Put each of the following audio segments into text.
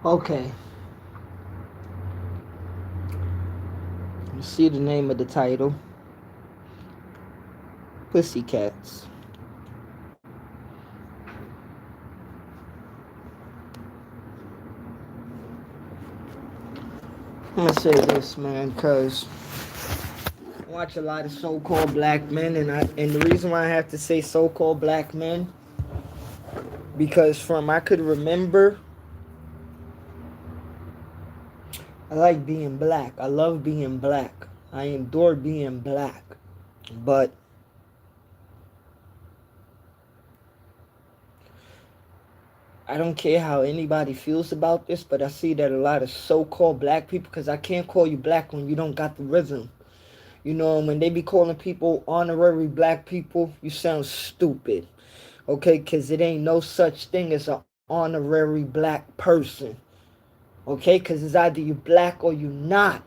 Okay, you see the name of the title, Pussycats. I'm gonna say this, man, because I watch a lot of so-called black men, and the reason why I have to say so-called black men, because from I could remember, I like being black. I love being black. I endure being black. But I don't care how anybody feels about this, but I see that a lot of so-called black people, because I can't call you black when you don't got the rhythm. You know, when they be calling people honorary black people, you sound stupid. Okay, because it ain't no such thing as an honorary black person. Okay, because it's either you black or you not.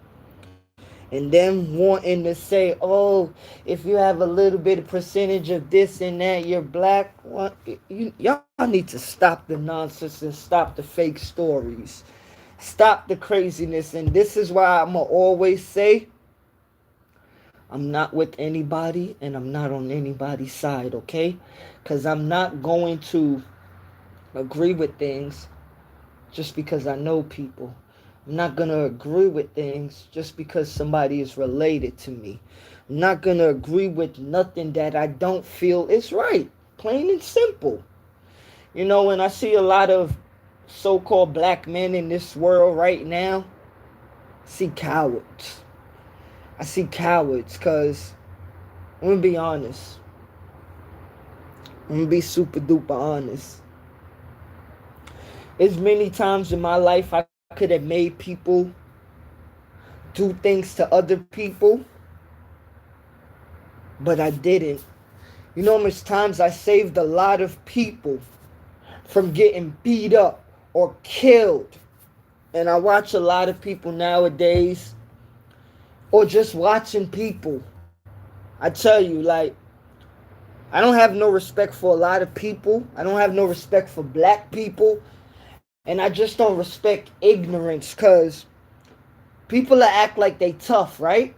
And them wanting to say, oh, if you have a little bit of percentage of this and that, you're black. Well, y'all need to stop the nonsense and stop the fake stories. Stop the craziness. And this is why I'm going to always say, I'm not with anybody and I'm not on anybody's side, okay? Because I'm not going to agree with things just because I know people. I'm not going to agree with things just because somebody is related to me. I'm not going to agree with nothing that I don't feel is right. Plain and simple. You know, when I see a lot of so called black men in this world right now, I see cowards. I see cowards because, I'm going to be honest. I'm going to be super duper honest. There's many times in my life I could have made people do things to other people, but I didn't. You know how much times I saved a lot of people from getting beat up or killed. And I watch a lot of people nowadays, or just watching people. I tell you, like, I don't have no respect for a lot of people. I don't have no respect for black people. And I just don't respect ignorance because people that act like they tough, right?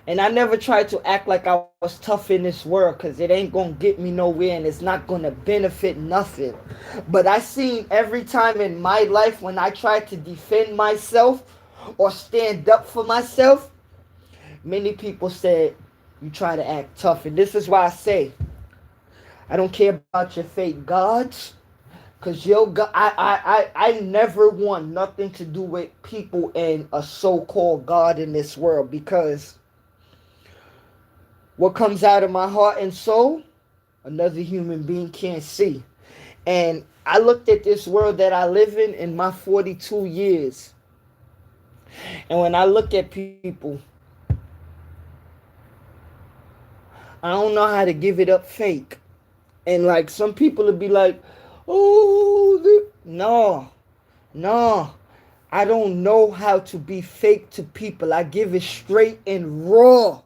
And I never tried to act like I was tough in this world because it ain't going to get me nowhere and it's not going to benefit nothing. But I seen every time in my life when I tried to defend myself or stand up for myself, many people said, you try to act tough. And this is why I say, I don't care about your fake gods. Cause yo, I never want nothing to do with people and a so-called God in this world because what comes out of my heart and soul, another human being can't see. And I looked at this world that I live in my 42 years. And when I look at people, I don't know how to give it up fake. And like some people would be like, oh, no, no. I don't know how to be fake to people. I give it straight and raw.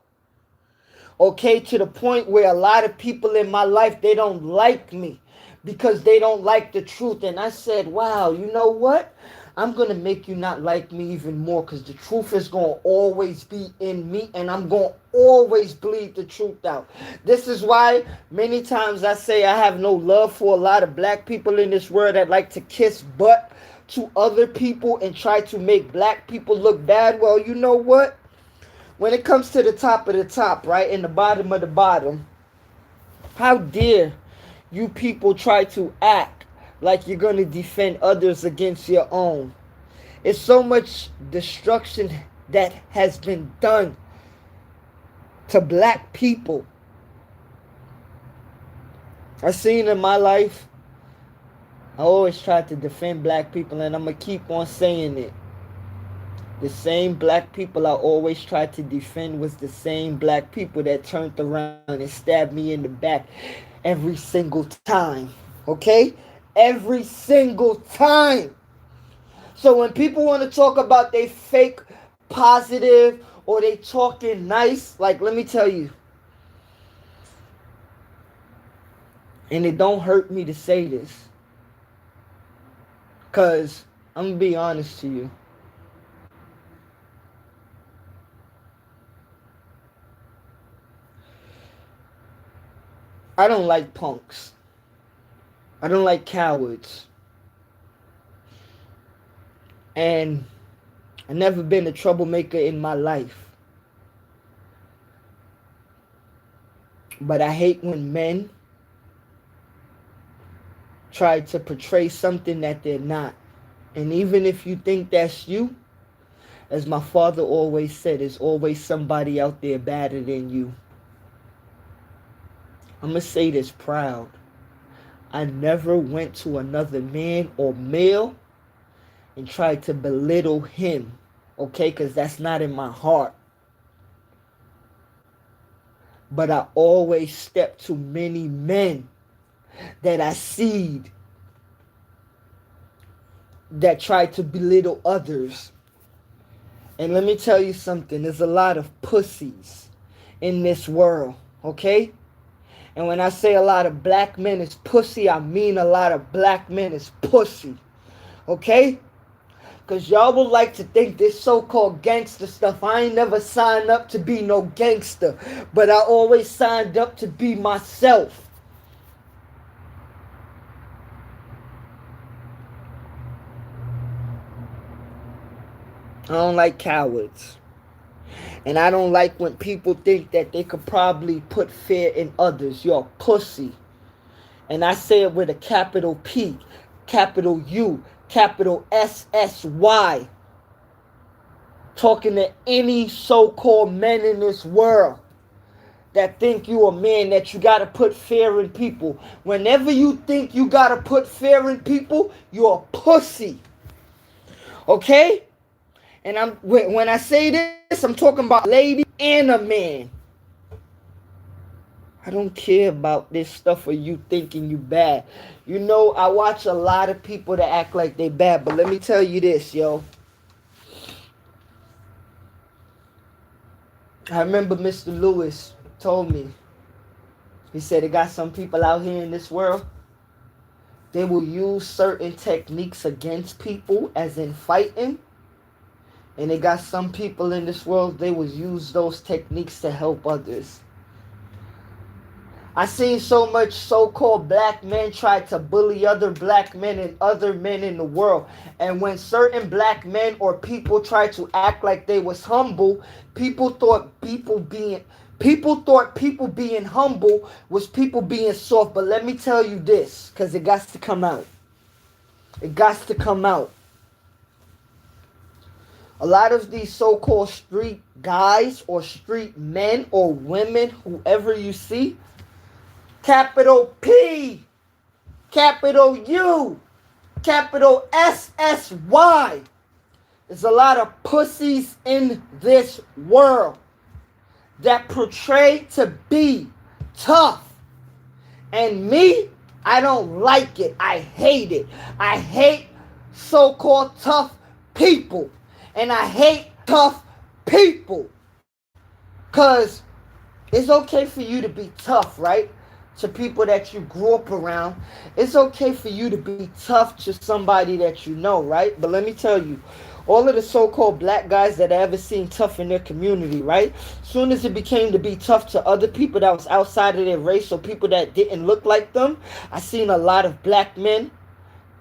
Okay, to the point where a lot of people in my life, they don't like me because they don't like the truth. And I said, wow, you know what? I'm going to make you not like me even more because the truth is going to always be in me and I'm going to always bleed the truth out. This is why many times I say I have no love for a lot of black people in this world that like to kiss butt to other people and try to make black people look bad. Well, you know what? When it comes to the top of the top, right, and the bottom of the bottom, how dare you people try to act like you're going to defend others against your own? It's so much destruction that has been done to black people. I've seen in my life, I always tried to defend black people, and I'm going to keep on saying it. The same black people I always tried to defend was the same black people that turned around and stabbed me in the back every single time. Okay? Every single time. So when people want to talk about they fake positive or they talking nice, like let me tell you, and it don't hurt me to say this, cause I'm gonna be honest to you. I don't like punks. I don't like cowards. And I've never been a troublemaker in my life. But I hate when men try to portray something that they're not. And even if you think that's you, as my father always said, there's always somebody out there better than you. I'm going to say this proud. I never went to another man or male and tried to belittle him, okay? Because that's not in my heart. But I always step to many men that I see that try to belittle others. And let me tell you something, there's a lot of pussies in this world, okay? And when I say a lot of black men is pussy, I mean a lot of black men is pussy, okay? Because y'all would like to think this so-called gangster stuff. I ain't never signed up to be no gangster, but I always signed up to be myself. I don't like cowards. And I don't like when people think that they could probably put fear in others. You're a pussy. And I say it with a capital P, capital U, capital SSY. Talking to any so-called men in this world that think you a man, that you got to put fear in people. Whenever you think you got to put fear in people, you're a pussy. Okay? And when I say this, I'm talking about a lady and a man. I don't care about this stuff of you thinking you bad. You know, I watch a lot of people that act like they bad, but let me tell you this, yo. I remember Mr. Lewis told me, he said it got some people out here in this world, they will use certain techniques against people, as in fighting. And they got some people in this world, they will use those techniques to help others. I seen so much so-called black men try to bully other black men and other men in the world. And when certain black men or people try to act like they was humble, people thought people being humble was people being soft. But let me tell you this, because it got to come out. It got to come out. A lot of these so-called street guys or street men or women, whoever you see, capital P, capital U, capital SSY. There's a lot of pussies in this world that portray to be tough. And me, I don't like it. I hate it. I hate so-called tough people. And I hate tough people. Because it's okay for you to be tough, right? To people that you grew up around. It's okay for you to be tough to somebody that you know, right? But let me tell you, all of the so-called black guys that I ever seen tough in their community, right? Soon as it became to be tough to other people that was outside of their race or people that didn't look like them, I seen a lot of black men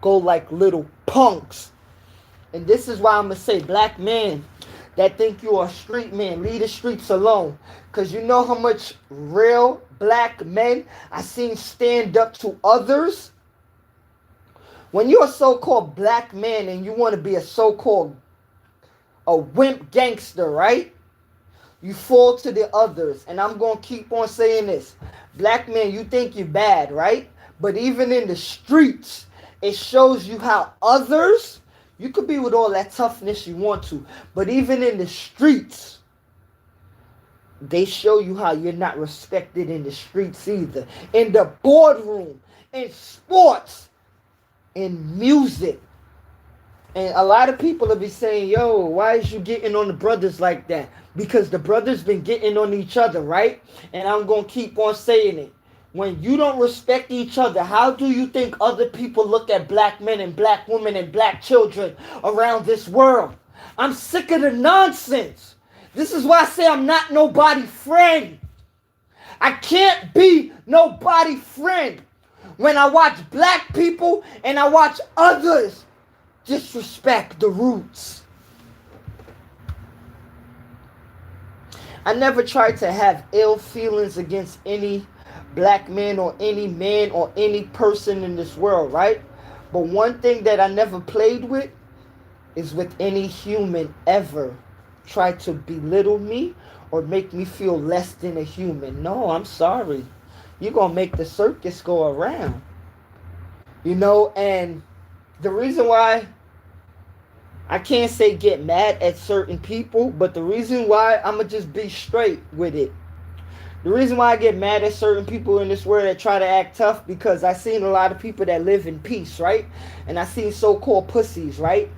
go like little punks. And this is why I'm going to say, black men that think you are a street man, leave the streets alone. Because you know how much real black men I seen stand up to others? When you're a so-called black man and you want to be a so-called a wimp gangster, right? You fall to the others. And I'm going to keep on saying this. Black men, you think you're bad, right? But even in the streets, it shows you how others... You could be with all that toughness you want to, but even in the streets, they show you how you're not respected in the streets either. In the boardroom, in sports, in music. And a lot of people will be saying, yo, why is you getting on the brothers like that? Because the brothers been getting on each other, right? And I'm going to keep on saying it. When you don't respect each other, how do you think other people look at black men and black women and black children around this world? I'm sick of the nonsense. This is why I say I'm not nobody's friend. I can't be nobody's friend when I watch black people and I watch others disrespect the roots. I never tried to have ill feelings against any black man or any person in this world, right? But one thing that I never played with is with any human ever try to belittle me or make me feel less than a human. No, I'm sorry. You're going to make the circus go around. And the reason why I can't say get mad at certain people, but the reason why I'm going to just be straight with it. The reason why I get mad at certain people in this world that try to act tough, because I seen a lot of people that live in peace, right? And I seen so-called pussies, right?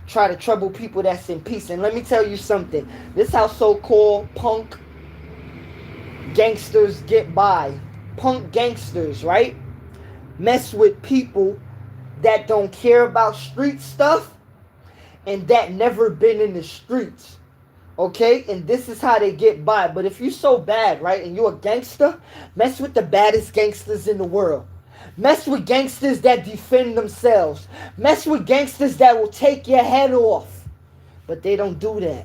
Try to trouble people that's in peace. And let me tell you something. This is how so-called punk gangsters get by. Punk gangsters, right? Mess with people that don't care about street stuff and that never been in the streets. Okay? And this is how they get by. But if you so bad, right, and you're a gangster, mess with the baddest gangsters in the world. Mess with gangsters that defend themselves. Mess with gangsters that will take your head off. But they don't do that.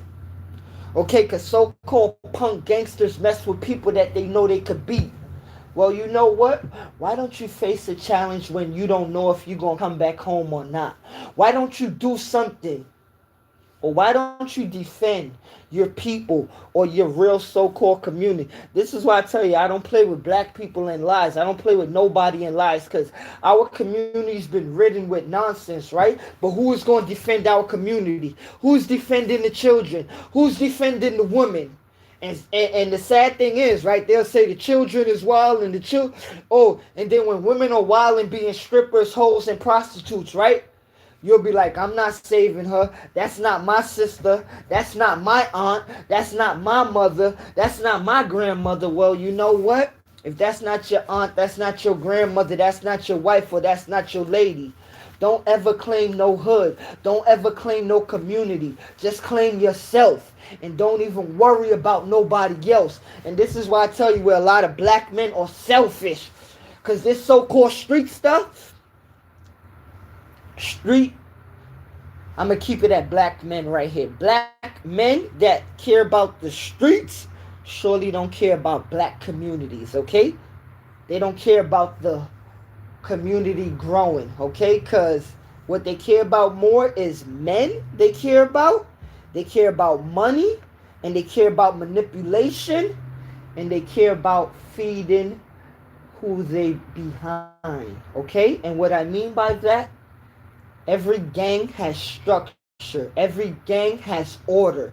Okay? Because so-called punk gangsters mess with people that they know they could beat. Well, you know what? Why don't you face a challenge when you don't know if you're going to come back home or not? Why don't you do something? Or why don't you defend your people or your real so-called community? This is why I tell you, I don't play with black people and lies. I don't play with nobody in lies, because our community's been ridden with nonsense, right? But who is going to defend our community? Who's defending the children? Who's defending the women? And the sad thing is, right, they'll say the children is wild and and then when women are wild and being strippers, hoes, and prostitutes, right? You'll be like, I'm not saving her. That's not my sister. That's not my aunt. That's not my mother. That's not my grandmother. Well, you know what? If that's not your aunt, that's not your grandmother, that's not your wife, or that's not your lady. Don't ever claim no hood. Don't ever claim no community. Just claim yourself. And don't even worry about nobody else. And this is why I tell you where a lot of black men are selfish. Because this so-called street stuff, I'm going to keep it at black men right here. Black men that care about the streets surely don't care about black communities, okay? They don't care about the community growing, okay? Because what they care about more is men. They care about money, and they care about manipulation, and they care about feeding who they behind, okay? And what I mean by that, every gang has structure. Every gang has order.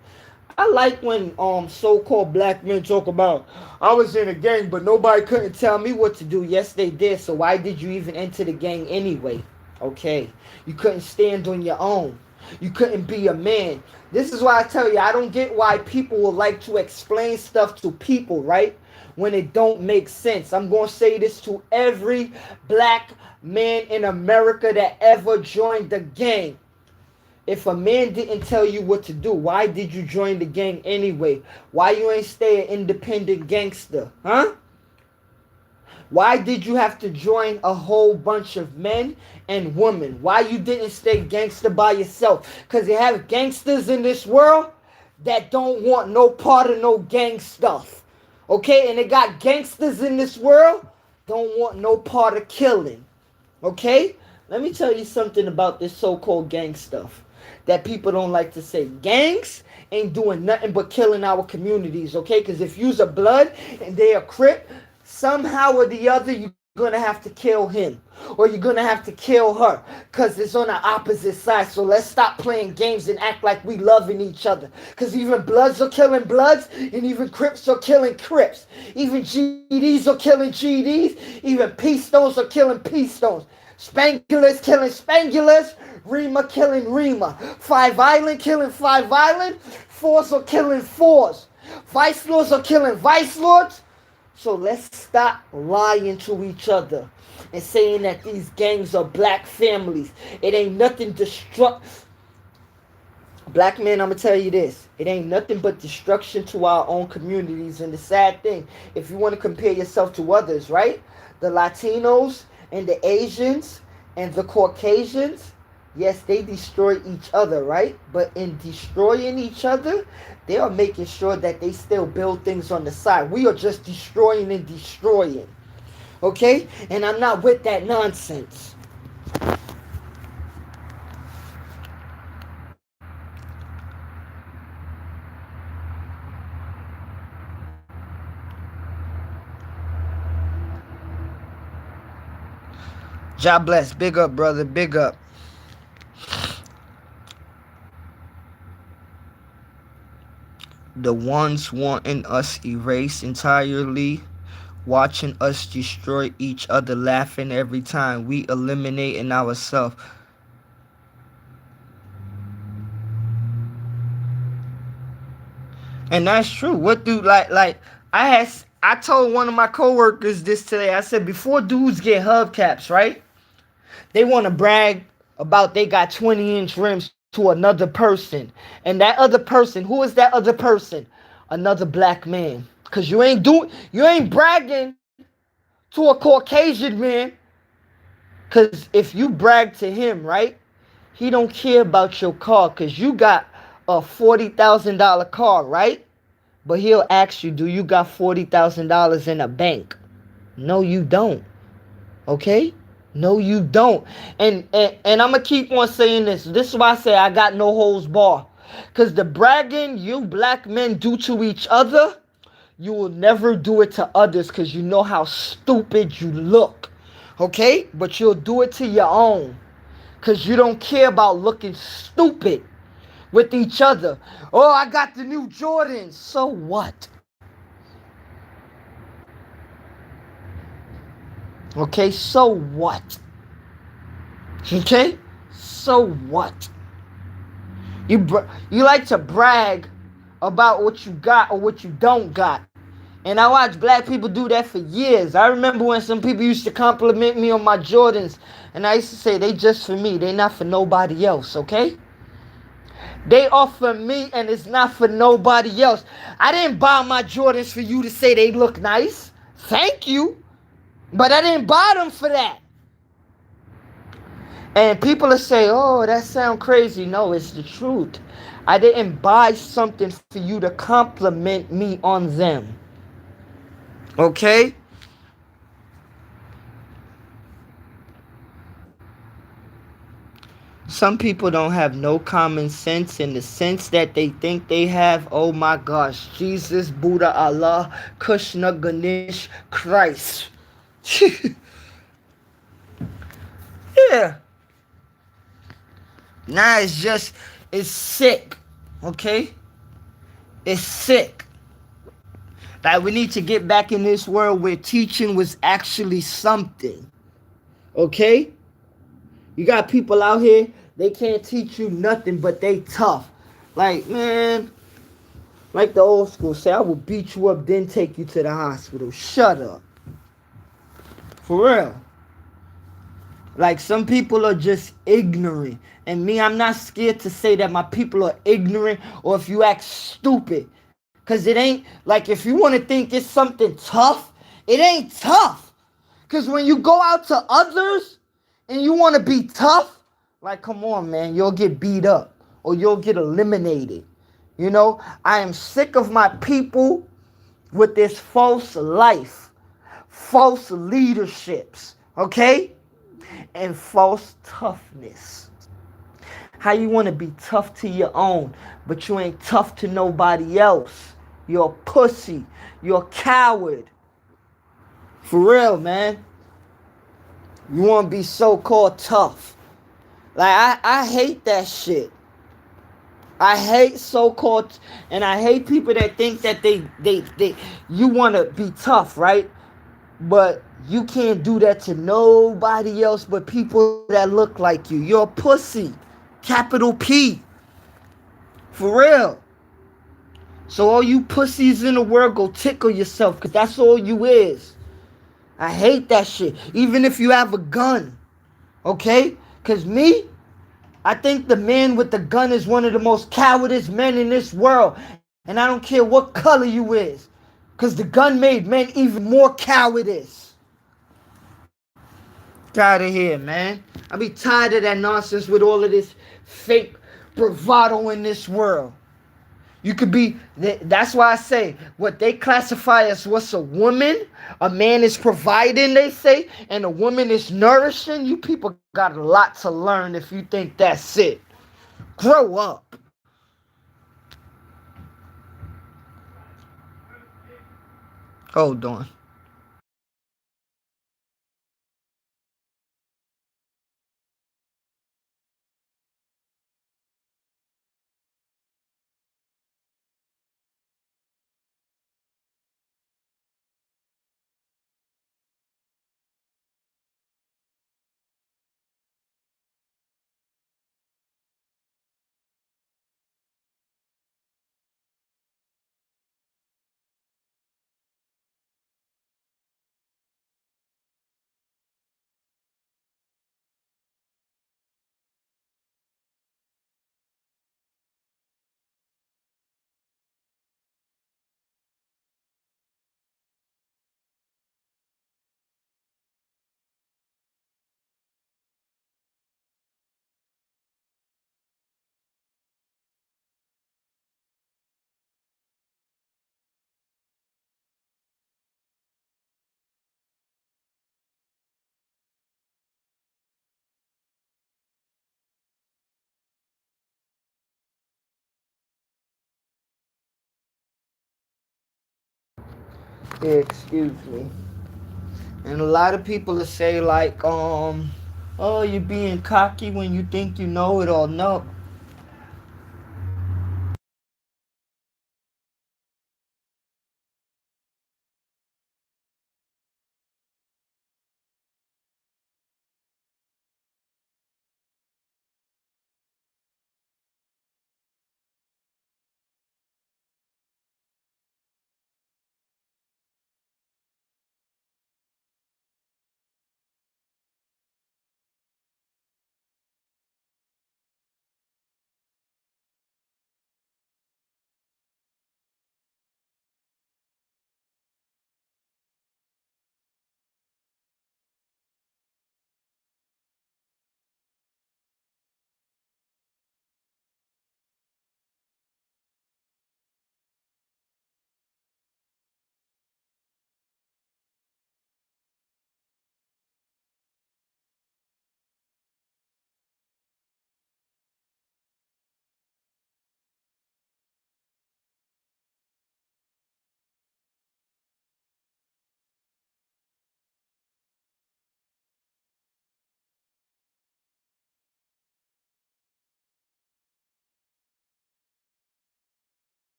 I like when so-called black men talk about, I was in a gang, but nobody couldn't tell me what to do. Yes, they did. So why did you even enter the gang anyway? Okay. You couldn't stand on your own. You couldn't be a man. This is why I tell you, I don't get why people would like to explain stuff to people, right? When it don't make sense. I'm going to say this to every black man in America that ever joined the gang. If a man didn't tell you what to do, why did you join the gang anyway? Why you ain't stay an independent gangster, huh? Why did you have to join a whole bunch of men and women? Why you didn't stay gangster by yourself? Because you have gangsters in this world that don't want no part of no gang stuff. Okay? And they got gangsters in this world don't want no part of killing. Okay? Let me tell you something about this so-called gang stuff that people don't like to say. Gangs ain't doing nothing but killing our communities, okay? Because if you's a blood and they a crip, somehow or the other you're going to have to kill him. Or you're going to have to kill her. Because it's on the opposite side. So let's stop playing games and act like we loving each other. Because even bloods are killing bloods. And even crips are killing crips. Even GDs are killing GDs. Even P-stones are killing P-stones. Spangulars killing Spangulars. Rima killing Rima. Five Island killing Five Island. Fours are killing fours. Vice Lords are killing Vice Lords. So let's stop lying to each other and saying that these gangs are black families. It ain't nothing Black men, I'm gonna tell you this. It ain't nothing but destruction to our own communities. And the sad thing, if you want to compare yourself to others, right? The Latinos and the Asians and the Caucasians, yes, they destroy each other, right? But in destroying each other, they are making sure that they still build things on the side. We are just destroying and destroying. Okay? And I'm not with that nonsense. God bless. Big up, brother. Big up. The ones wanting us erased entirely, watching us destroy each other, laughing every time we eliminating ourselves. And that's true. What do I told one of my coworkers this today. I said before dudes get hubcaps, right? They want to brag about they got 20-inch rims to another person. And that other person, who is that other person? Another black man. Cause you ain't bragging to a Caucasian man. Cause if you brag to him, right? He don't care about your car cause you got a $40,000 car, right? But he'll ask you, do you got $40,000 in a bank? No, you don't. Okay? No, you don't. And I'm gonna keep on saying this. This is why I say I got no holds bar. Cause the bragging you black men do to each other, you will never do it to others because you know how stupid you look. Okay? But you'll do it to your own. Because you don't care about looking stupid with each other. Oh, I got the new Jordans. So what? Okay? So what? Okay? So what? You like to brag about what you got or what you don't got. And I watched black people do that for years. I remember when some people used to compliment me on my Jordans. And I used to say, they just for me. They not for nobody else, okay? They are for me and it's not for nobody else. I didn't buy my Jordans for you to say they look nice. Thank you. But I didn't buy them for that. And people will say, oh, that sounds crazy. No, it's the truth. I didn't buy something for you to compliment me on them. Okay? Some people don't have no common sense in the sense that they think they have. Oh my gosh. Jesus, Buddha, Allah, Krishna, Ganesh, Christ. Yeah. Nah, it's sick. Okay? It's sick. Like, we need to get back in this world where teaching was actually something. Okay? You got people out here, they can't teach you nothing, but they tough. Like, man, like the old school say, I will beat you up, then take you to the hospital. Shut up. For real. Like, some people are just ignorant. And me, I'm not scared to say that my people are ignorant or if you act stupid. Because it ain't, like, if you want to think it's something tough, it ain't tough. Because when you go out to others and you want to be tough, like, come on, man, you'll get beat up or you'll get eliminated. You know, I am sick of my people with this false life, false leaderships, okay? And false toughness. How you want to be tough to your own, but you ain't tough to nobody else. You're a pussy. You're a coward. For real, man. You want to be so-called tough. Like, I hate that shit. I hate so-called, and I hate people that think that you want to be tough, right? But you can't do that to nobody else but people that look like you. You're a pussy. Capital P. For real. So all you pussies in the world, go tickle yourself, because that's all you is. I hate that shit. Even if you have a gun, okay? Because me, I think the man with the gun is one of the most cowardice men in this world. And I don't care what color you is. Because the gun made men even more cowardice. Get out of here, man. I be tired of that nonsense with all of this fake bravado in this world. You could be, that's why I say, what they classify as what's a man is providing, they say, and a woman is nourishing. You people got a lot to learn if you think that's it. Grow up. Hold on. Yeah, excuse me. And a lot of people will say like, oh, you're being cocky when you think you know it all. No,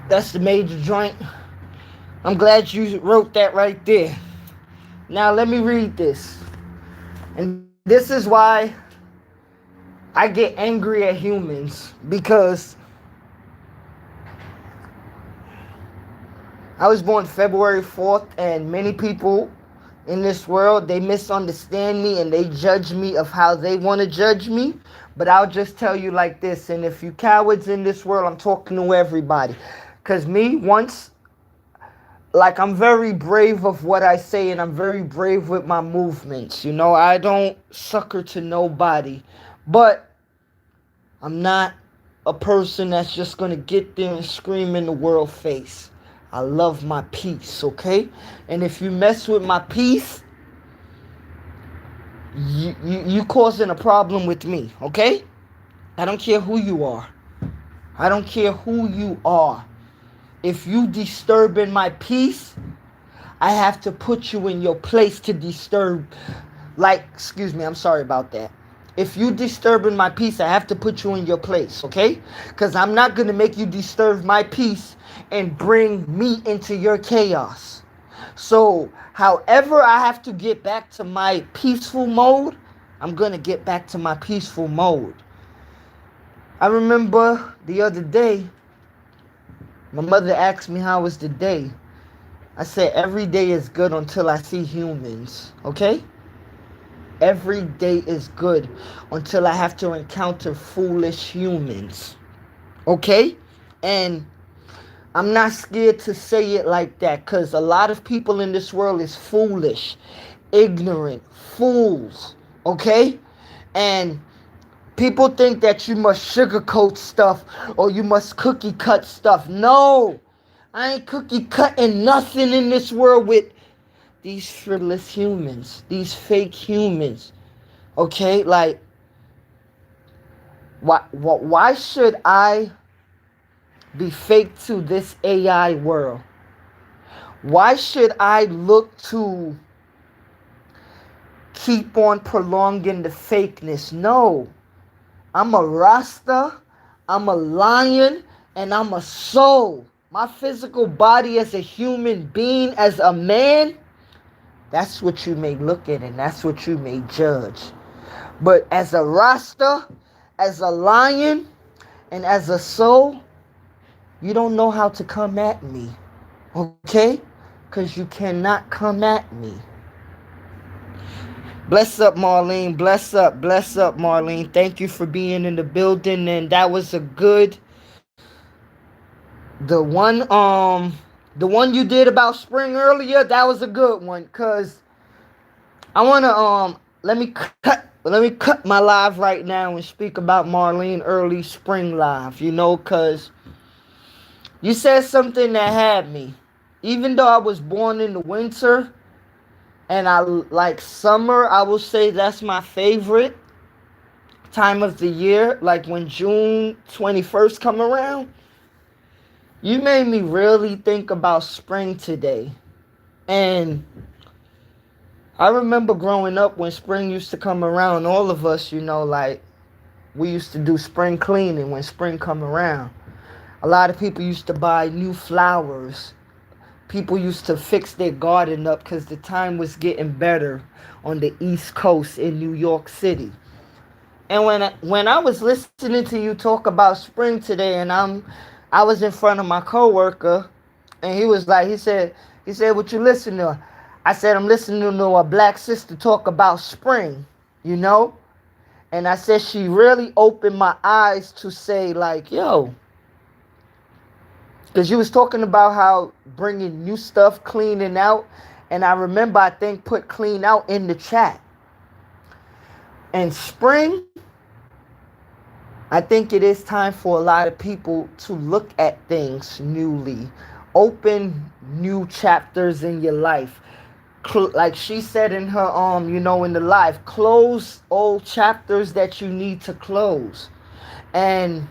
that's the major joint. I'm glad you wrote that right there. Now let me read this. And this is why I get angry at humans, because I was born February 4th, and many people in this world, they misunderstand me and they judge me of how they want to judge me. But I'll just tell you like this, and if you cowards in this world, I'm talking to everybody. Because me, once, like, I'm very brave of what I say, and I'm very brave with my movements. You know, I don't sucker to nobody. But I'm not a person that's just going to get there and scream in the world face. I love my peace, okay? And if you mess with my peace, you causing a problem with me, okay? I don't care who you are. I don't care who you are. If you disturbing my peace, I have to put you in your place to disturb. Like, excuse me, I'm sorry about that. If you disturbing my peace, I have to put you in your place, okay? Because I'm not going to make you disturb my peace and bring me into your chaos. So, however I have to get back to my peaceful mode, I'm going to get back to my peaceful mode. I remember the other day, my mother asked me how was the day. I said, every day is good until I see humans, okay? Every day is good until I have to encounter foolish humans, okay? And I'm not scared to say it like that because a lot of people in this world is foolish, ignorant, fools, okay? And people think that you must sugarcoat stuff or you must cookie cut stuff. No, I ain't cookie cutting nothing in this world with these frivolous humans, these fake humans. Okay, like, why should I be fake to this AI world? Why should I look to keep on prolonging the fakeness? No, I'm a Rasta, I'm a lion, and I'm a soul. My physical body as a human being, as a man, that's what you may look at and that's what you may judge. But as a Rasta, as a lion, and as a soul, you don't know how to come at me. Okay? Because you cannot come at me. Bless up, Marlene. Bless up, Marlene. Thank you for being in the building. And that was a good. The one you did about spring earlier, that was a good one. Cause I wanna let me cut my live right now and speak about Marlene early spring live. Cause you said something that had me. Even though I was born in the winter and I like summer, I will say that's my favorite time of the year. Like when June 21st come around, you made me really think about spring today. And I remember growing up when spring used to come around, all of us, like we used to do spring cleaning when spring come around. A lot of people used to buy new flowers. People used to fix their garden up because the time was getting better on the East Coast in New York City. And when I was listening to you talk about spring today, and I was in front of my coworker, and he said, what you listen to? I said, I'm listening to a black sister talk about spring, you know? And I said, she really opened my eyes to say, like, yo, because you was talking about how bringing new stuff, cleaning out. And I remember, I think, put clean out in the chat. And spring, I think it is time for a lot of people to look at things newly. Open new chapters in your life. Like she said in her, in the live, close old chapters that you need to close. And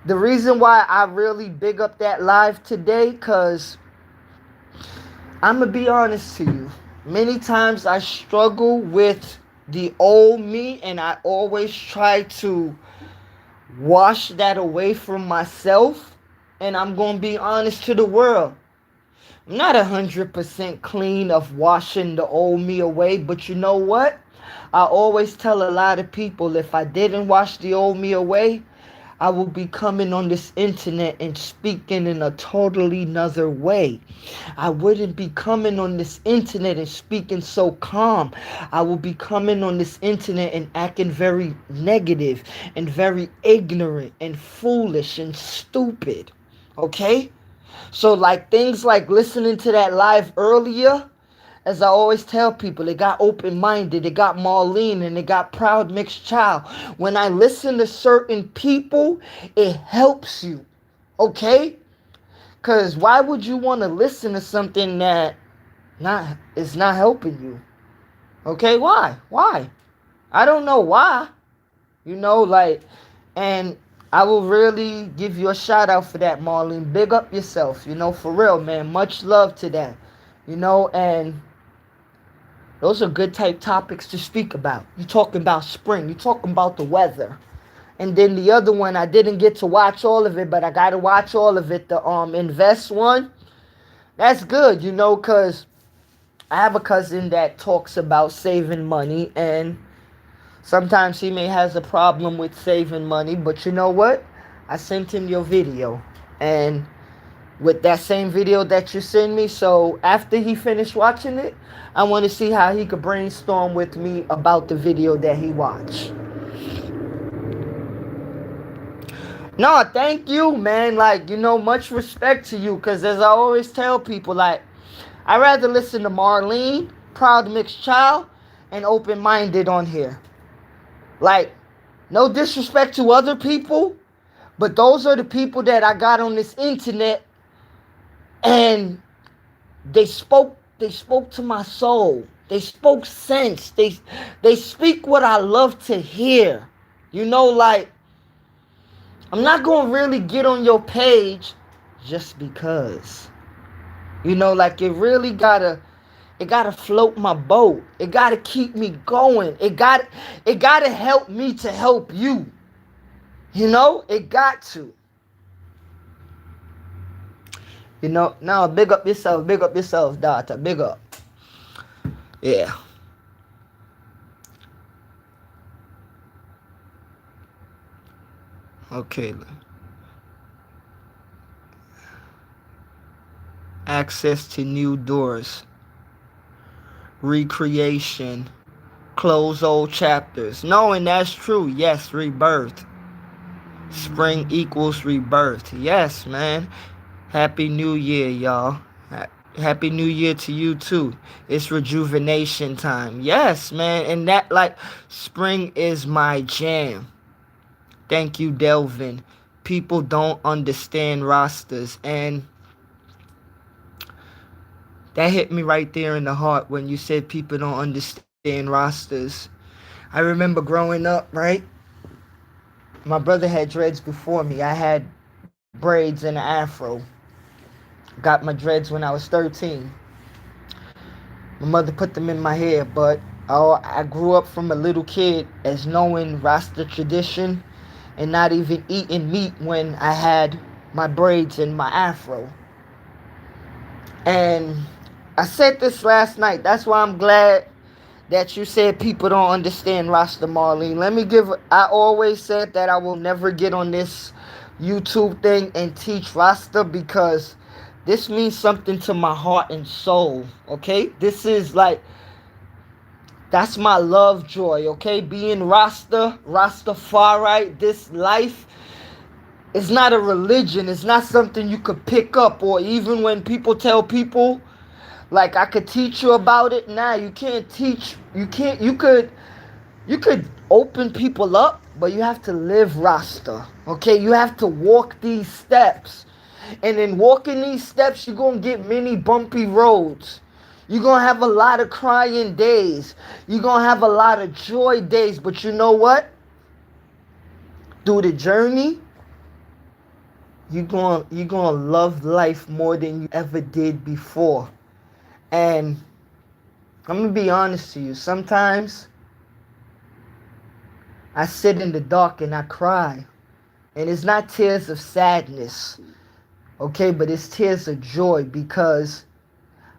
the reason why I really big up that live today, because I'm going to be honest to you. Many times I struggle with the old me, and I always try to wash that away from myself. And I'm going to be honest to the world. I'm not 100% clean of washing the old me away, but you know what? I always tell a lot of people, if I didn't wash the old me away, I will be coming on this internet and speaking in a totally another way. I wouldn't be coming on this internet and speaking so calm. I will be coming on this internet and acting very negative and very ignorant and foolish and stupid. Okay? So like things like listening to that live earlier, as I always tell people, it got open-minded, it got Marlene, and it got Proud Mixed Child. When I listen to certain people, it helps you, okay? Cause why would you want to listen to something that not is not helping you? Okay, why? Why? I don't know why. You know, like, and I will really give you a shout out for that, Marlene. Big up yourself, you know, for real, man. Much love to that. You know, and those are good type topics to speak about. You talking about spring, you talking about the weather. And then the other one, I didn't get to watch all of it, but I gotta watch all of it. The invest one. That's good, you know, cause I have a cousin that talks about saving money, and sometimes he may has a problem with saving money, but you know what? I sent him your video, and with that same video that you sent me, so after he finished watching it, I want to see how he could brainstorm with me about the video that he watched. No, thank you, man. Like, you know, much respect to you, because as I always tell people, like, I'd rather listen to Marlene, Proud Mixed Child, and Open Minded on here. Like, no disrespect to other people, but those are the people that I got on this internet, and they spoke to my soul. They spoke sense. They speak what I love to hear. You know, like, I'm not gonna really get on your page just because. You know, like, it gotta float my boat. It gotta keep me going. It gotta help me to help you. You know, it got to. You know, now big up yourself, daughter. Big up. Yeah. Okay. Access to new doors. Recreation. Close old chapters. No, and that's true. Yes, rebirth. Spring equals rebirth. Yes, man. Happy New Year, y'all. Happy New Year to you too. It's rejuvenation time. Yes, man. And that, like, spring is my jam. Thank you, Delvin. People don't understand rosters, and that hit me right there in the heart when you said people don't understand rosters. I remember growing up, right? My brother had dreads before me. I had braids and an afro. Got my dreads when I was 13. My mother put them in my hair, but I grew up from a little kid as knowing Rasta tradition and not even eating meat when I had my braids and my afro. And I said this last night. That's why I'm glad that you said people don't understand Rasta, Marlene. I always said that I will never get on this YouTube thing and teach Rasta, because this means something to my heart and soul, okay? This is like, that's my love joy, okay? Being Rastafari, this life is not a religion. It's not something you could pick up, or even when people tell people, like, I could teach you about it. Nah, you can't teach. You could open people up, but you have to live Rasta. Okay, you have to walk these steps. And in walking these steps, you're going to get many bumpy roads. You're going to have a lot of crying days. You're going to have a lot of joy days. But you know what? Through the journey, you're going to love life more than you ever did before. And I'm going to be honest to you. Sometimes I sit in the dark and I cry. And it's not tears of sadness, okay? But it's tears of joy, because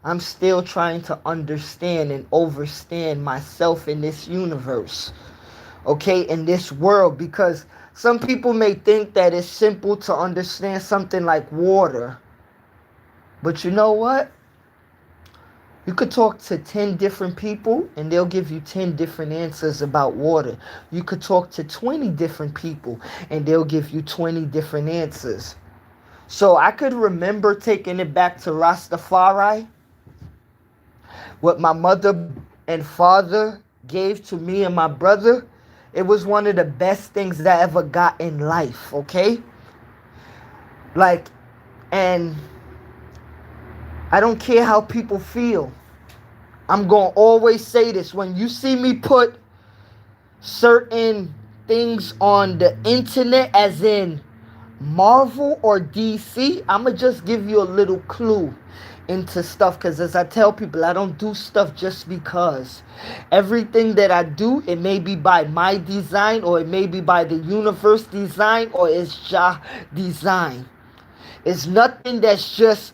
I'm still trying to understand and overstand myself in this universe, okay? In this world. Because some people may think that it's simple to understand something like water. But you know what? You could talk to 10 different people and they'll give you 10 different answers about water. You could talk to 20 different people and they'll give you 20 different answers. So I could remember taking it back to Rastafari. What my mother and father gave to me and my brother, it was one of the best things that I ever got in life, okay? Like, and I don't care how people feel. I'm going to always say this. When you see me put certain things on the internet, as in Marvel or DC, I'm going to just give you a little clue into stuff. Because as I tell people, I don't do stuff just because. Everything that I do, it may be by my design, or it may be by the universe design, or it's Jah design. It's nothing that's just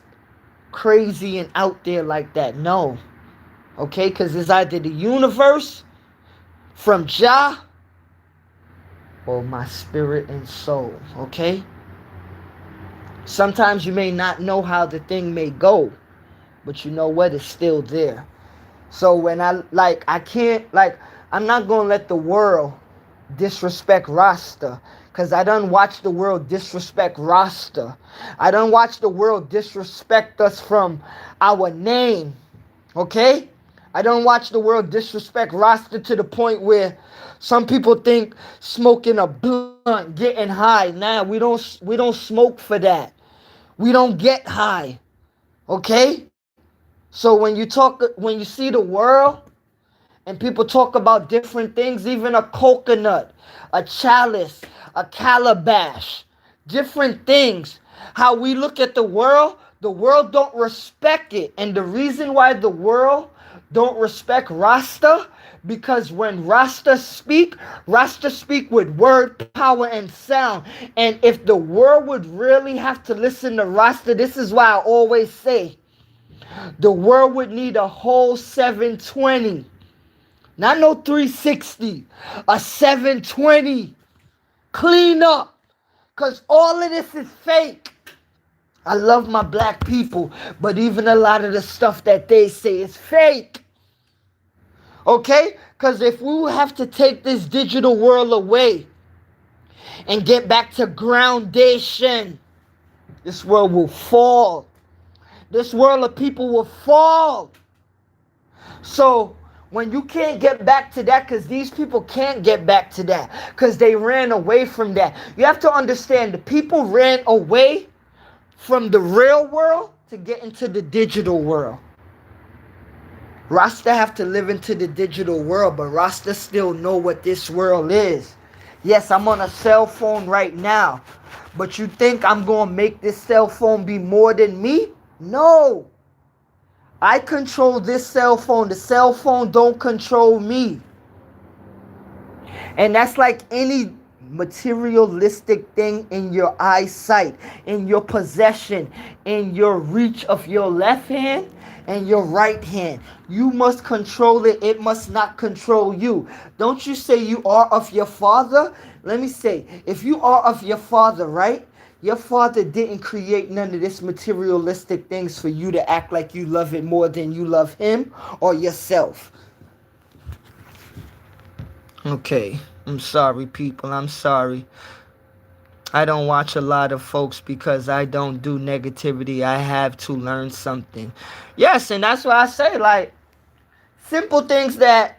crazy and out there like that. No. Okay? Because it's either the universe from Jah or my spirit and soul. Okay? Sometimes you may not know how the thing may go, but you know what? It's still there. So when I can't, I'm not going to let the world disrespect Rasta. Because I done watch the world disrespect Rasta. I done watch the world disrespect us from our name. Okay? I done watch the world disrespect Rasta to the point where some people think smoking a blunt, getting high. Nah, we don't smoke for that. We don't get high. Okay? So when you see the world and people talk about different things, even a coconut, a chalice, a calabash, different things, how we look at the world don't respect it. And the reason why the world don't respect Rasta, because when Rasta speak with word, power, and sound. And if the world would really have to listen to Rasta, this is why I always say, the world would need a whole 720. Not no 360. A 720. Clean up. Because all of this is fake. I love my black people, but even a lot of the stuff that they say is fake. Okay? Because if we have to take this digital world away and get back to groundation, this world will fall. This world of people will fall. So when you can't get back to that, because these people can't get back to that, because they ran away from that. You have to understand, the people ran away from the real world to get into the digital world. Rasta have to live into the digital world, but Rasta still know what this world is. Yes, I'm on a cell phone right now, but you think I'm going to make this cell phone be more than me? No. I control this cell phone. The cell phone don't control me. And that's like any materialistic thing in your eyesight, in your possession, in your reach of your left hand and your right hand. You must control it. It must not control you. Don't you say you are of your father? Let me say, if you are of your father, right? Your father didn't create none of this materialistic things for you to act like you love it more than you love him or yourself. Okay, I'm sorry, people. I'm sorry. I don't watch a lot of folks because I don't do negativity. I have to learn something. Yes, and that's why I say, like, simple things that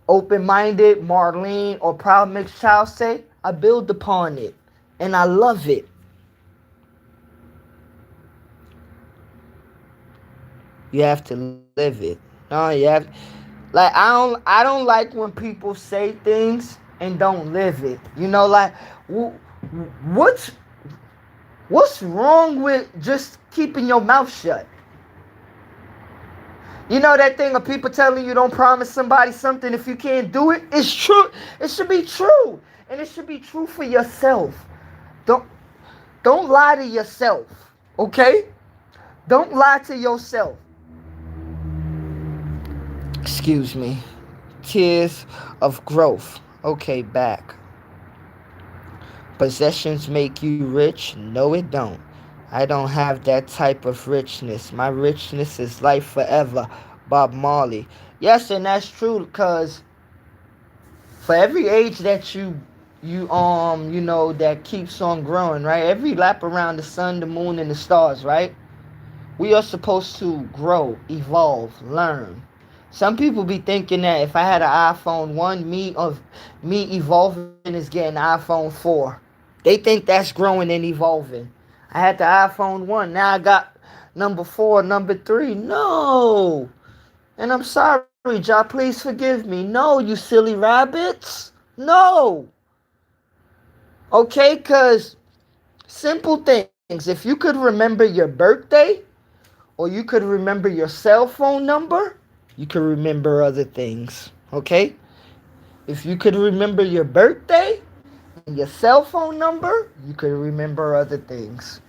open-minded Marlene or Proud Mixed Child say, I build upon it. And I love it. You have to live it. No, you have, like, I don't like when people say things and don't live it. You know, like, what's wrong with just keeping your mouth shut? You know that thing of people telling you don't promise somebody something if you can't do it? It's true. It should be true. And it should be true for yourself. Don't lie to yourself, okay? Don't lie to yourself. Excuse me. Tears of growth. Okay, back. Possessions make you rich? No, it don't. I don't have that type of richness. My richness is life forever. Bob Marley. Yes, and that's true, because for every age that you know, that keeps on growing, right? Every lap around the sun, the moon, and the stars, right? We are supposed to grow, evolve, learn. Some people be thinking that if I had an iPhone 1, me evolving is getting iPhone 4. They think that's growing and evolving. I had the iPhone 1. Now I got number 4, number 3. No. And I'm sorry, Ja, please forgive me. No, you silly rabbits. No. Okay, because simple things. If you could remember your birthday or you could remember your cell phone number, you could remember other things. Okay? If you could remember your birthday and your cell phone number, you could remember other things.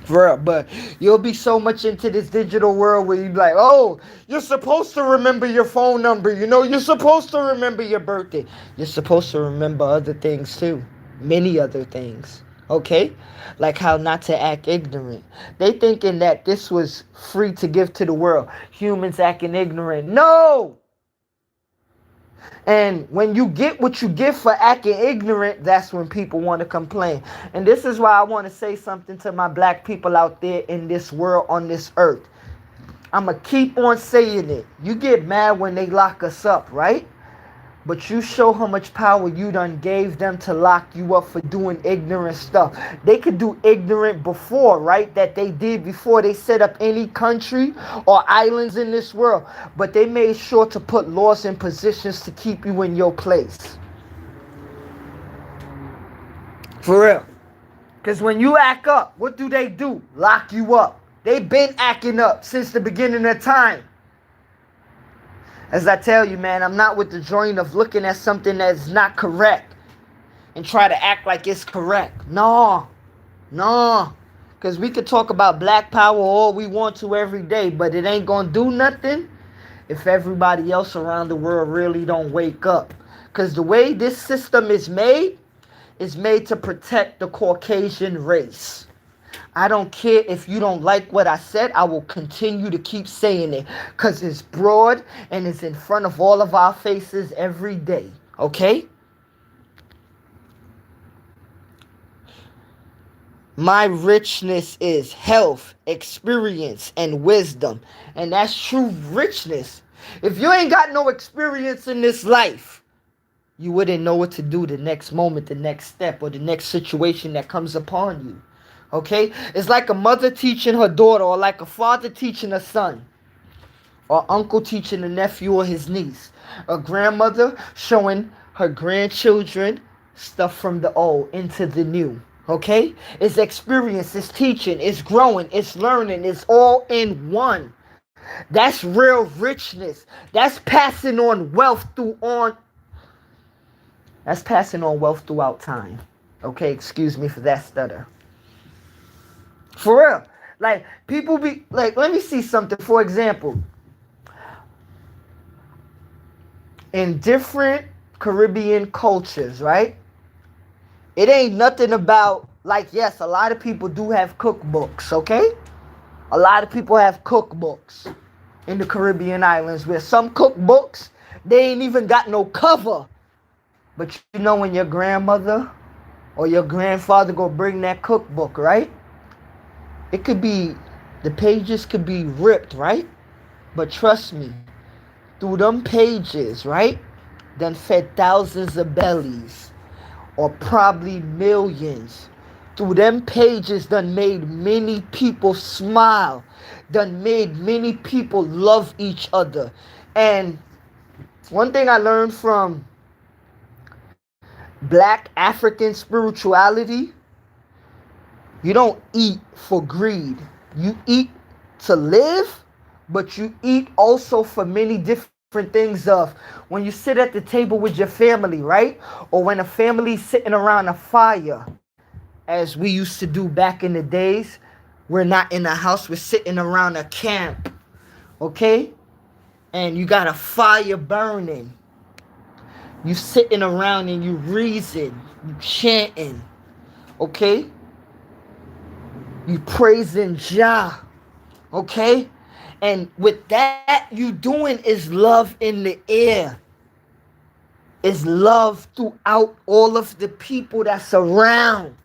For real, but you'll be so much into this digital world where you be like, oh, you're supposed to remember your phone number. You know, you're supposed to remember your birthday. You're supposed to remember other things too. Many other things. Okay? Like how not to act ignorant. They thinking that this was free to give to the world. Humans acting ignorant. No! And when you get what you get for acting ignorant, that's when people want to complain. And this is why I want to say something to my black people out there in this world, on this earth. I'm going to keep on saying it. You get mad when they lock us up, right? But you show how much power you done gave them to lock you up for doing ignorant stuff. They could do ignorant before, right? That they did before they set up any country or islands in this world. But they made sure to put laws and positions to keep you in your place. For real. Because when you act up, what do? Lock you up. They've been acting up since the beginning of time. As I tell you, man, I'm not with the joint of looking at something that's not correct and try to act like it's correct. No. Because we could talk about black power all we want to every day, but it ain't going to do nothing if everybody else around the world really don't wake up. Because the way this system is made to protect the Caucasian race. I don't care if you don't like what I said. I will continue to keep saying it because it's broad and it's in front of all of our faces every day. Okay? My richness is health, experience, and wisdom. And that's true richness. If you ain't got no experience in this life, you wouldn't know what to do the next moment, the next step, or the next situation that comes upon you. Okay? It's like a mother teaching her daughter, or like a father teaching a son, or uncle teaching a nephew or his niece, a grandmother showing her grandchildren stuff from the old into the new. Okay? It's experience, it's teaching, it's growing, it's learning, it's all in one. That's real richness. That's passing on wealth That's passing on wealth throughout time. Okay, excuse me for that stutter. For real. Like, people be, like, let me see something. For example, in different Caribbean cultures, right? It ain't nothing about, like, yes, a lot of people do have cookbooks, okay? A lot of people have cookbooks in the Caribbean islands, where some cookbooks, they ain't even got no cover. But you know when your grandmother or your grandfather go bring that cookbook, right? It could be, the pages could be ripped, right? But trust me, through them pages, right? Done fed thousands of bellies, or probably millions. Through them pages done made many people smile. Done made many people love each other. And one thing I learned from Black African spirituality, you don't eat for greed. You eat to live, but you eat also for many different things of when you sit at the table with your family, right? Or when a family's sitting around a fire, as we used to do back in the days. We're not in a house, we're sitting around a camp, okay? And you got a fire burning. You sitting around and you reason, you chanting, okay? You praising Jah, okay? And with that, you doing is love in the air. Is love throughout all of the people that's around.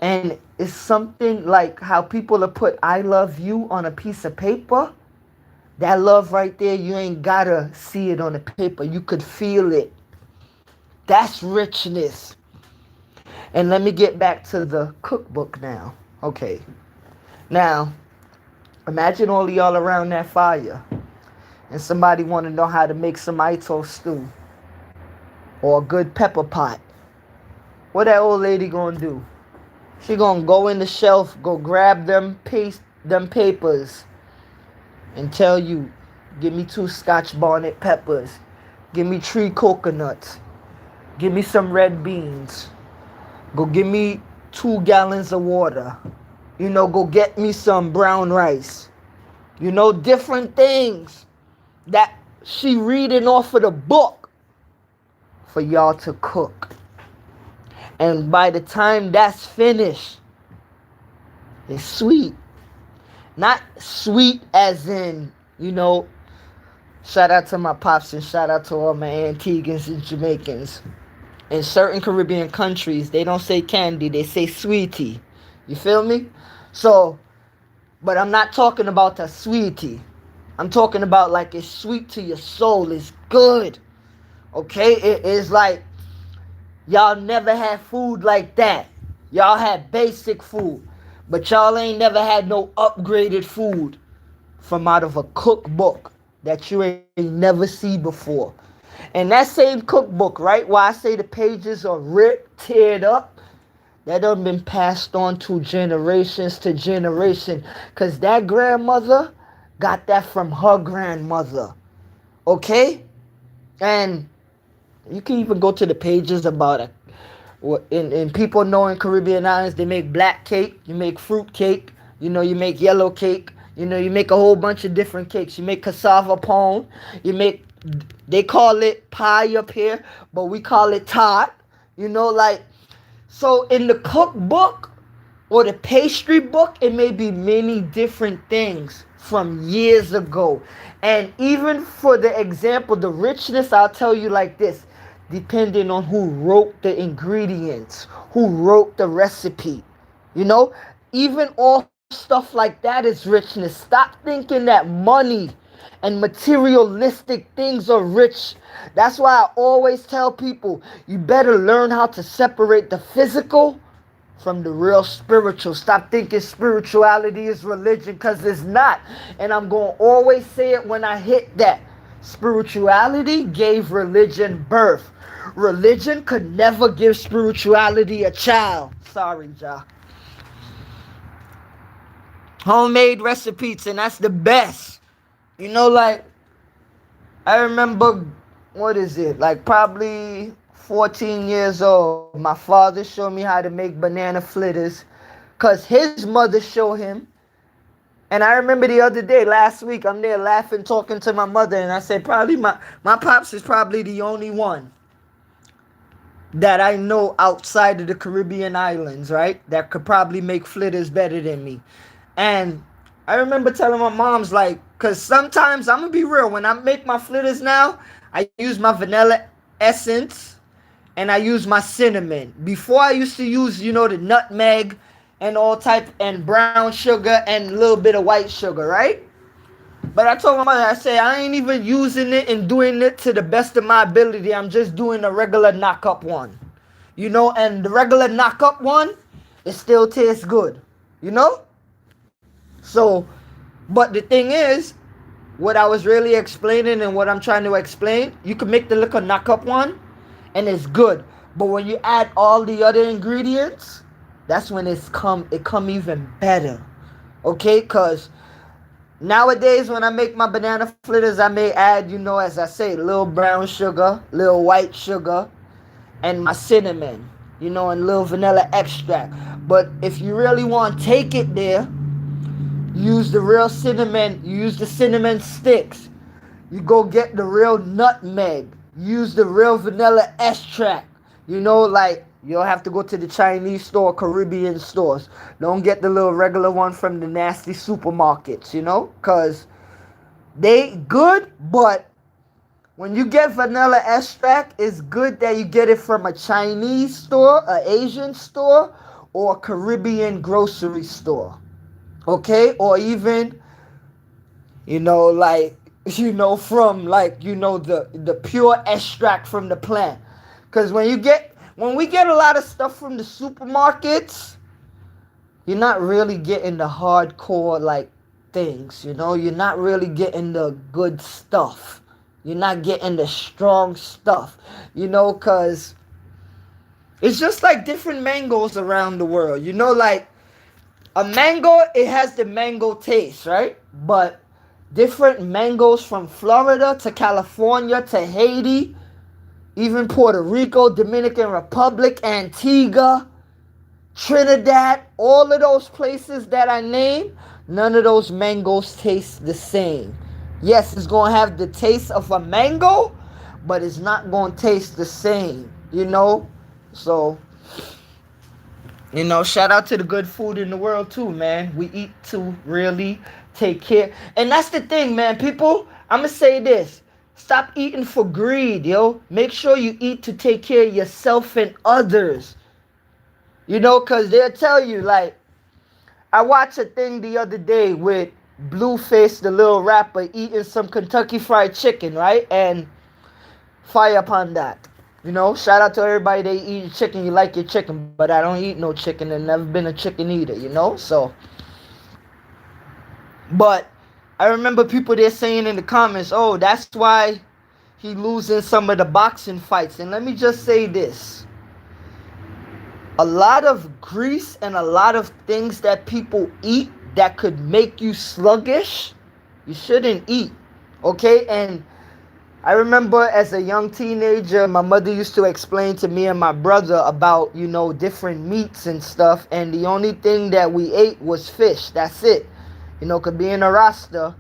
And it's something like how people have put I love you on a piece of paper. That love right there, you ain't gotta see it on the paper. You could feel it. That's richness. And let me get back to the cookbook now. Okay. Now, imagine all of y'all around that fire, and somebody want to know how to make some ito stew or a good pepper pot. What that old lady gonna do? She gonna go in the shelf, go grab them papers, and tell you, give me 2 Scotch bonnet peppers, give me 3 coconuts, give me some red beans, go give me 2 gallons of water, go get me some brown rice, different things that she reading off of the book for y'all to cook. And by the time that's finished, it's sweet. Not sweet as in, shout out to my pops and shout out to all my Antiguans and Jamaicans. In certain Caribbean countries, they don't say candy, they say sweetie. You feel me? So, but I'm not talking about a sweetie. I'm talking about like it's sweet to your soul. It's good. Okay? It is like y'all never had food like that. Y'all had basic food. But y'all ain't never had no upgraded food from out of a cookbook that you ain't never see before. And that same cookbook, right, where I say the pages are ripped, teared up, that done been passed on to generations to generation. Because that grandmother got that from her grandmother. Okay? And you can even go to the pages about it. And people know in Caribbean islands, they make black cake, you make fruit cake, you make yellow cake, you make a whole bunch of different cakes. You make cassava pone, they call it pie up here, but we call it tart. So in the cookbook or the pastry book, it may be many different things from years ago. And even for the example, the richness, I'll tell you like this, depending on who wrote the ingredients, who wrote the recipe. Even all stuff like that is richness. Stop thinking that money and materialistic things are rich. That's why I always tell people, you better learn how to separate the physical from the real spiritual. Stop thinking spirituality is religion, because it's not. And I'm going to always say it when I hit that. Spirituality gave religion birth. Religion could never give spirituality a child. Sorry, Ja. Homemade recipes, and that's the best. Like, I remember, what is it? Like, probably 14 years old. My father showed me how to make banana fritters, because his mother showed him. And I remember the other day, last week, I'm there laughing, talking to my mother, and I said, probably my pops is probably the only one that I know outside of the Caribbean islands, right? That could probably make fritters better than me. And I remember telling my mom's like, because sometimes, I'm going to be real, when I make my fritters now, I use my vanilla essence and I use my cinnamon. Before I used to use, the nutmeg and all type, and brown sugar and a little bit of white sugar, right? But I told my mother, I said, I ain't even using it and doing it to the best of my ability. I'm just doing a regular knock-up one. And the regular knock-up one, it still tastes good. So, but the thing is, what I was really explaining and what I'm trying to explain, you can make the little knock-up one, and it's good. But when you add all the other ingredients, that's when it come even better. Okay? Because nowadays, when I make my banana fritters, I may add, as I say, a little brown sugar, little white sugar, and my cinnamon, and a little vanilla extract. But if you really want to take it there, use the real cinnamon. You use the cinnamon sticks. You go get the real nutmeg. Use the real vanilla extract. Like, you'll have to go to the Chinese store, Caribbean stores. Don't get the little regular one from the nasty supermarkets, because they good, but when you get vanilla extract, it's good that you get it from a Chinese store, an Asian store, or a Caribbean grocery store. Okay? Or even, from the pure extract from the plant. Because when we get a lot of stuff from the supermarkets, you're not really getting the hardcore like things, you know? You're not really getting the good stuff. You're not getting the strong stuff, you know, cuz it's just like different mangoes around the world. You know, like a mango, it has the mango taste, right? But different mangoes from Florida to California to Haiti, even Puerto Rico, Dominican Republic, Antigua, Trinidad, all of those places that I named, none of those mangoes taste the same. Yes, it's going to have the taste of a mango, but it's not going to taste the same, you know? So, you know, shout out to the good food in the world too, man. We eat to really take care. And that's the thing, man. People, I'm going to say this. Stop eating for greed, yo. Make sure you eat to take care of yourself and others. You know, because they'll tell you, like, I watched a thing the other day with Blueface, the little rapper, eating some Kentucky Fried Chicken, right? And fire upon that. You know, shout out to everybody that eat chicken. You like your chicken, but I don't eat no chicken and never been a chicken eater, you know? So, but I remember people there saying in the comments, oh, that's why he losing some of the boxing fights. And let me just say this. A lot of grease and a lot of things that people eat that could make you sluggish, you shouldn't eat. Okay? And I remember as a young teenager, my mother used to explain to me and my brother about, you know, different meats and stuff. And the only thing that we ate was fish. That's it. You know, 'cause being a Rasta,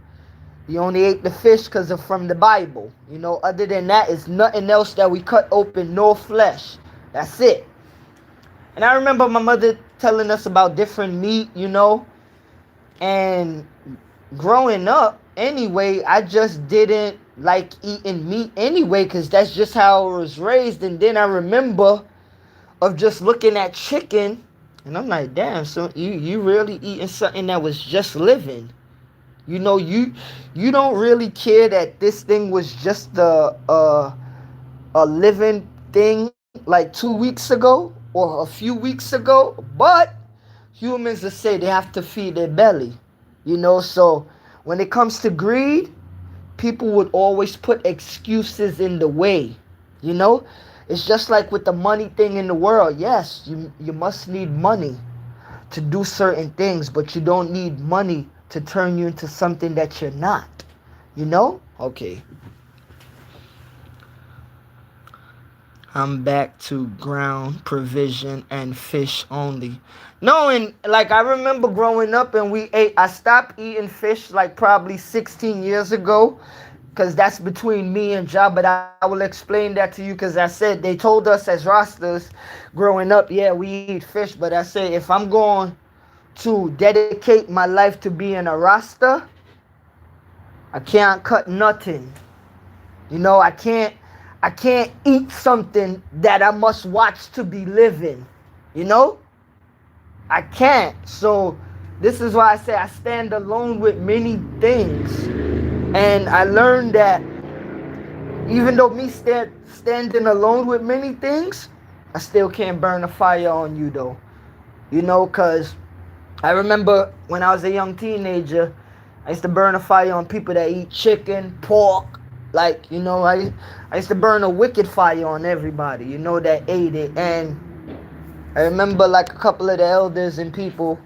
you only ate the fish because of from the Bible. You know, other than that, it's nothing else that we cut open, no flesh. That's it. And I remember my mother telling us about different meat, you know. And growing up, anyway, I just didn't like eating meat anyway because that's just how I was raised. And then I remember of just looking at chicken, and I'm like, damn, so you really eating something that was just living. You know, you don't really care that this thing was just a living thing like 2 weeks ago or a few weeks ago, but humans will say they have to feed their belly. You know, so when it comes to greed, people would always put excuses in the way. You know, it's just like with the money thing in the world. Yes, you must need money to do certain things, but you don't need money to turn you into something that you're not. You know? Okay. I'm back to ground provision and fish only. No, and like I remember growing up and I stopped eating fish like probably 16 years ago. Because that's between me and Ja, but I will explain that to you because I said they told us as Rastas growing up, yeah, we eat fish, but I say if I'm going to dedicate my life to being a Rasta, I can't cut nothing. You know, I can't eat something that I must watch to be living. You know? I can't. So this is why I say I stand alone with many things. And I learned that even though me standing alone with many things, I still can't burn a fire on you though. You know, because I remember when I was a young teenager, I used to burn a fire on people that eat chicken, pork. Like, you know, I used to burn a wicked fire on everybody, you know, that ate it. And I remember like a couple of the elders and people,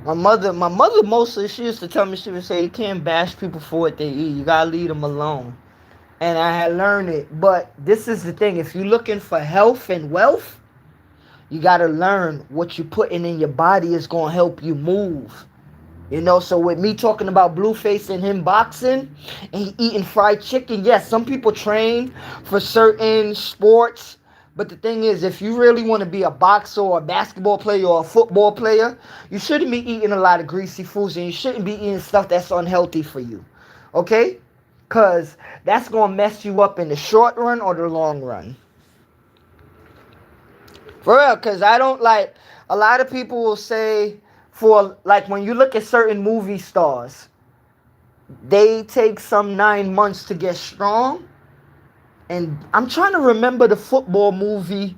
my mother mostly, she used to tell me, she would say, you can't bash people for what they eat. You gotta leave them alone. And I had learned it. But this is the thing. If you're looking for health and wealth, you gotta learn what you're putting in your body is gonna help you move. You know, so with me talking about Blueface and him boxing and he eating fried chicken, yes, some people train for certain sports. But the thing is, if you really want to be a boxer or a basketball player or a football player, you shouldn't be eating a lot of greasy foods and you shouldn't be eating stuff that's unhealthy for you. Okay? Because that's going to mess you up in the short run or the long run. For real, because I don't like, a lot of people will say, for like when you look at certain movie stars, they take some 9 months to get strong. And I'm trying to remember the football movie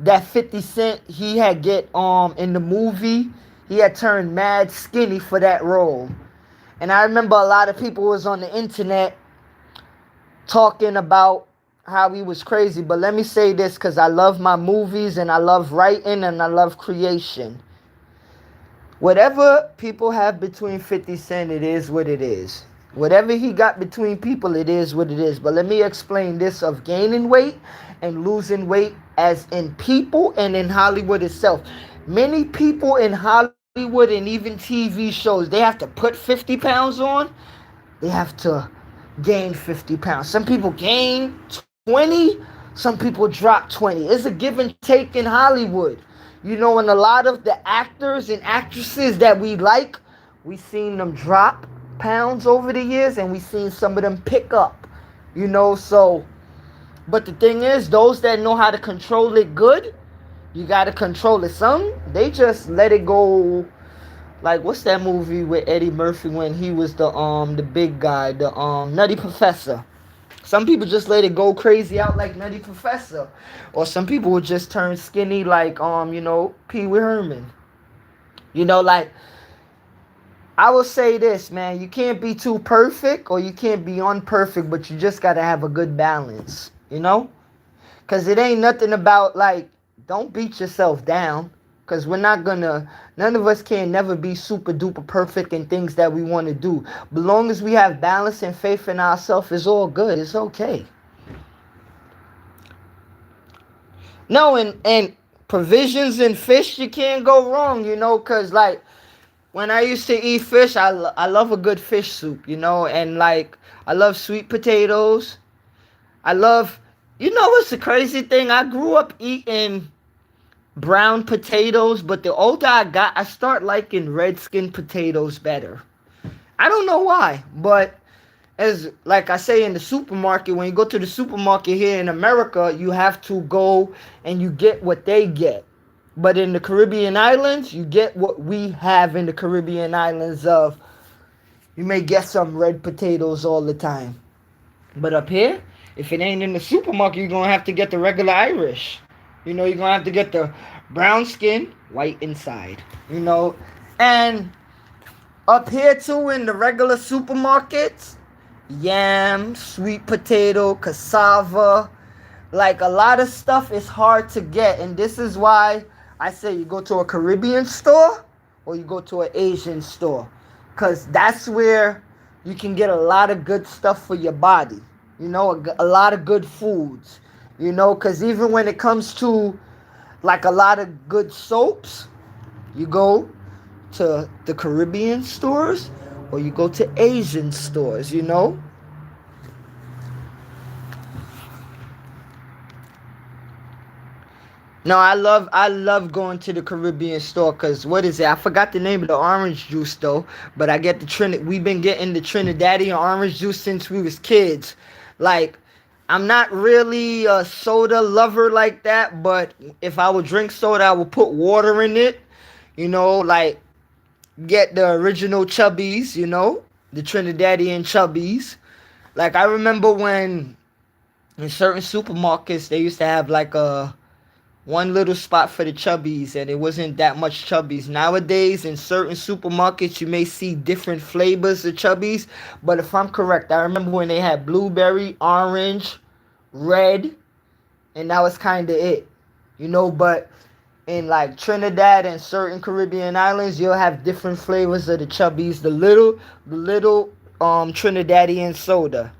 that 50 Cent he had get in the movie. He had turned mad skinny for that role. And I remember a lot of people was on the internet talking about how he was crazy. But let me say this, because I love my movies and I love writing and I love creation. Whatever people have between 50 Cent, it is what it is. Whatever he got between people, it is what it is. But let me explain this of gaining weight and losing weight as in people and in Hollywood itself. Many people in Hollywood and even TV shows, they have to put 50 pounds on. They have to gain 50 pounds. Some people gain 20, some people drop 20. It's a give and take in Hollywood. You know, and a lot of the actors and actresses that we like, we seen them drop pounds over the years and we seen some of them pick up. You know, so, but the thing is, those that know how to control it good, you got to control it. Some, they just let it go. Like, what's that movie with Eddie Murphy when he was the big guy, the Nutty Professor? Some people just let it go crazy out like Nutty Professor. Or some people would just turn skinny like Pee Wee Herman. Like, I will say this, man, you can't be too perfect or you can't be unperfect, but you just gotta have a good balance, Cause it ain't nothing about like, don't beat yourself down. Because none of us can never be super duper perfect in things that we want to do. But long as we have balance and faith in ourselves, it's all good. It's okay. No, and provisions and fish, you can't go wrong, because like when I used to eat fish, I love a good fish soup, and like I love sweet potatoes. I love, what's the crazy thing? I grew up eating brown potatoes, but the older I got, I start liking red skin potatoes better. I don't know why, but as like I say in the supermarket, when you go to the supermarket here in America, you have to go and you get what they get. But in the Caribbean islands, you get what we have in the Caribbean islands of, you may get some red potatoes all the time. But up here, if it ain't in the supermarket, you're going to have to get the regular Irish. You're going to have to get the brown skin, white inside. And up here too in the regular supermarkets, yam, sweet potato, cassava, like a lot of stuff is hard to get. And this is why I say you go to a Caribbean store or you go to an Asian store. Because that's where you can get a lot of good stuff for your body. A lot of good foods. Because even when it comes to like a lot of good soaps, you go to the Caribbean stores or you go to Asian stores, No, I love going to the Caribbean store because what is it? I forgot the name of the orange juice though, but I get we've been getting the Trinidadian orange juice since we was kids. Like, I'm not really a soda lover like that, but if I would drink soda, I would put water in it. Like get the original Chubbies, the Trinidadian Chubbies. Like I remember when in certain supermarkets they used to have like one little spot for the Chubbies and it wasn't that much Chubbies. Nowadays in certain supermarkets you may see different flavors of Chubbies, but if I'm correct, I remember when they had blueberry, orange, red, and that was kind of it. But in like Trinidad and certain Caribbean islands, you'll have different flavors of the Chubbies, the little Trinidadian soda.